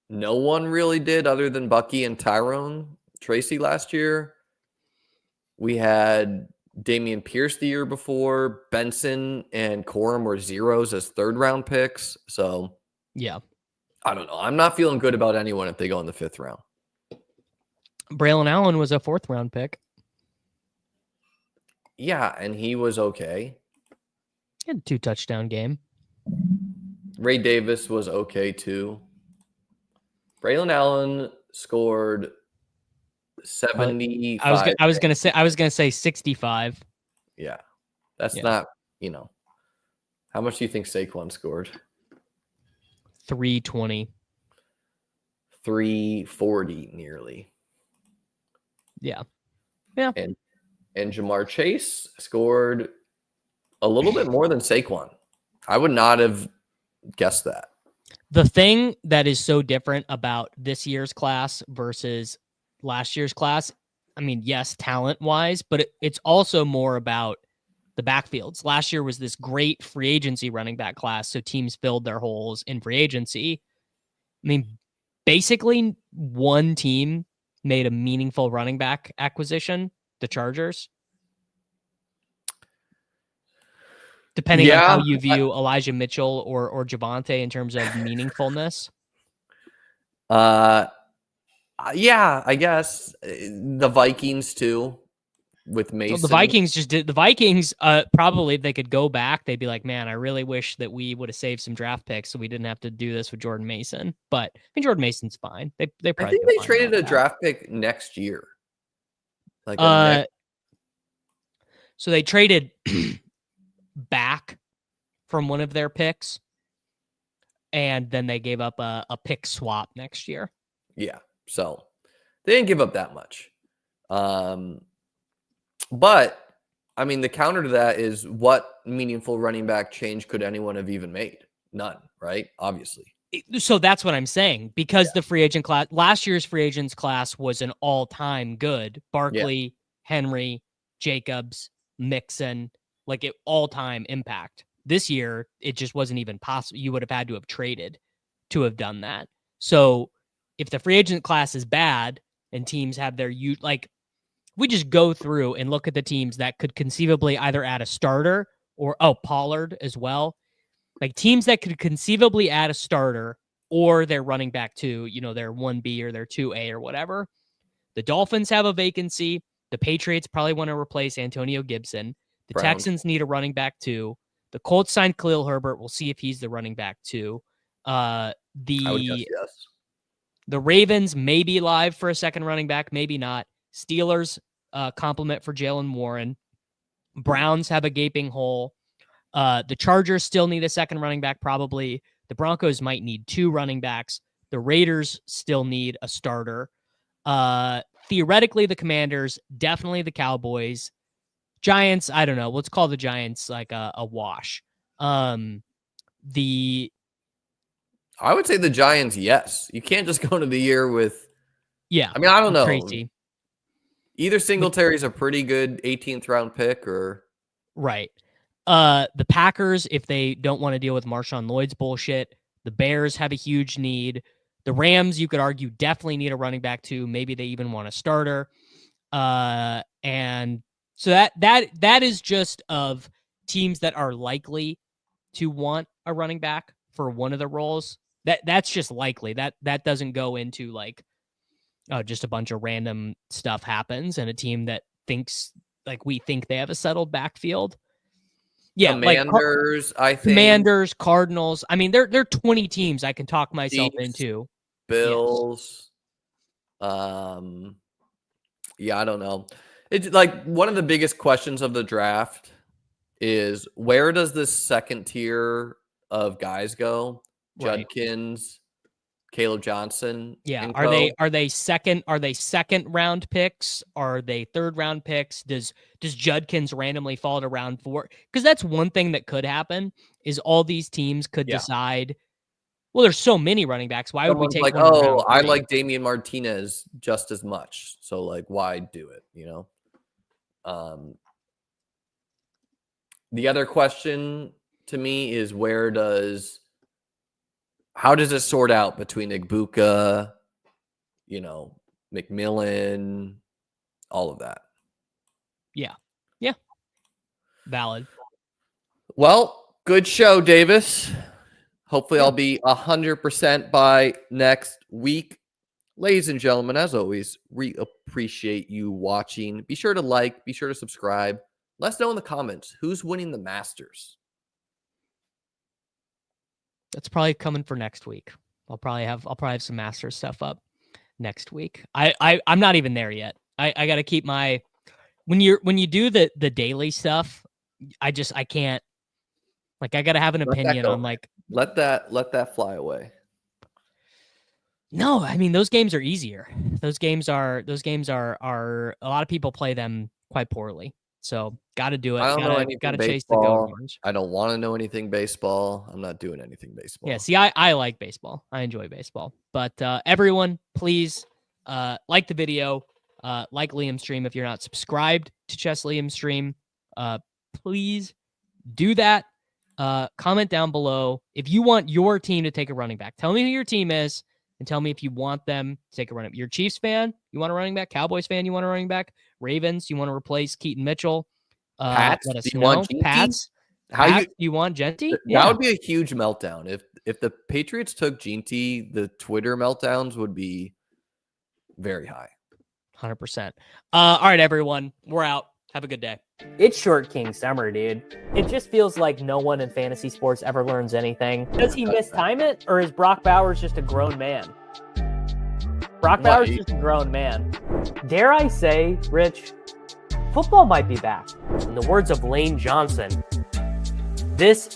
no one really did other than Bucky and Tyrone Tracy last year. We had Damian Pierce the year before. Benson and Corum were zeros as 3rd-round picks. So, yeah. I don't know. I'm not feeling good about anyone if they go in the 5th round. Braylon Allen was a 4th-round pick. Yeah, and he was okay. He had a 2-touchdown game. Ray Davis was okay too. Braylon Allen scored 75. I was gonna say 65. Yeah, that's not. How much do you think Saquon scored? 320. 340 nearly. Yeah. And Jamar Chase scored a little bit more than Saquon. I would not have guessed that. The thing that is so different about this year's class versus last year's class, I mean, yes, talent-wise, but it's also more about the backfields. Last year was this great free agency running back class, so teams filled their holes in free agency. I mean, basically, one team made a meaningful running back acquisition, the Chargers. Depending on how you view Elijah Mitchell or Javonte in terms of meaningfulness. Yeah, I guess the Vikings too with Mason. Well, the Vikings probably if they could go back, they'd be like, man, I really wish that we would have saved some draft picks so we didn't have to do this with Jordan Mason. But I think Jordan Mason's fine. I think they traded a draft pick next year. So they traded back from one of their picks, and then they gave up a pick swap next year. Yeah, so they didn't give up that much. But, I mean, the counter to that is what meaningful running back change could anyone have even made? None, right? Obviously. So that's what I'm saying, because the free agent class, last year's free agents class was an all-time good. Barkley, Henry, Jacobs, Mixon, like it all-time impact. This year, it just wasn't even possible. You would have had to have traded to have done that. So if the free agent class is bad and teams have their like, we just go through and look at the teams that could conceivably either add a starter or Pollard as well. Like teams that could conceivably add a starter or their running back to, their 1B or their 2A or whatever. The Dolphins have a vacancy. The Patriots probably want to replace Antonio Gibson. The Texans need a running back too. The Colts signed Khalil Herbert. We'll see if he's the running back too. I would guess yes. The Ravens may be live for a second running back, maybe not. Steelers compliment for Jalen Warren. Browns have a gaping hole. The Chargers still need a second running back, probably. The Broncos might need 2 running backs. The Raiders still need a starter. Theoretically, the Commanders, definitely the Cowboys. Giants, I don't know. Let's call the Giants like a wash. I would say the Giants, yes. You can't just go into the year with... Yeah. I mean, I don't know. Crazy. Either Singletary's a pretty good 18th round pick or... Right. The Packers, if they don't want to deal with Marshawn Lloyd's bullshit. The Bears have a huge need. The Rams, you could argue, definitely need a running back too. Maybe they even want a starter. And so that is just of teams that are likely to want a running back for one of the roles. That's just likely. That doesn't go into like, just a bunch of random stuff happens and a team that thinks like we think they have a settled backfield. Yeah, Commanders, I think. Commanders, Cardinals. I mean, there are 20 teams I can talk myself into. Bills. Yes. Yeah, I don't know. It's like one of the biggest questions of the draft is where does this second tier of guys go? Right. Judkins, Caleb Johnson. Yeah. Are they second round picks? Are they third round picks? Does Judkins randomly fall to round 4? Because that's one thing that could happen is all these teams could decide, well, there's so many running backs. Why would we take one? I like Damian Martinez just as much. So like, why do it? The other question to me is how does it sort out between Igbuka, McMillan, all of that? Yeah. Yeah. Valid. Well, good show, Davis. Hopefully I'll be 100% by next week. Ladies and gentlemen, as always, we appreciate you watching. Be sure to like, be sure to subscribe. Let us know in the comments who's winning the Masters. That's probably coming for next week. I'll probably have some Masters stuff up next week. I'm not even there yet. I got to keep my when you do the daily stuff. I can't. Like I got to have an opinion on like let that fly away. No, I mean those games are easier. Those games are a lot of people play them quite poorly. So got to do it. I don't know anything gotta baseball. Chase the go orange. I don't want to know anything baseball. I'm not doing anything baseball. Yeah, see, I like baseball. I enjoy baseball. But everyone, please like the video, like Liam's stream. If you're not subscribed to Chess Liam's stream, please do that. Comment down below if you want your team to take a running back. Tell me who your team is and tell me if you want them to take a running back. You're a Chiefs fan, you want a running back? Cowboys fan, you want a running back? Ravens, you want to replace Keaton Mitchell? Pats, let us do you know. want Jeanty? Pats, you want Jeanty? That would be a huge meltdown. If the Patriots took Jeanty, the Twitter meltdowns would be very high. 100%. All right, everyone. We're out. Have a good day. It's Short King Summer, dude. It just feels like no one in fantasy sports ever learns anything. Does he mistime it, or is Brock Bowers just a grown man? Brock Bowers is just a grown man. Dare I say, Rich, football might be back. In the words of Lane Johnson, this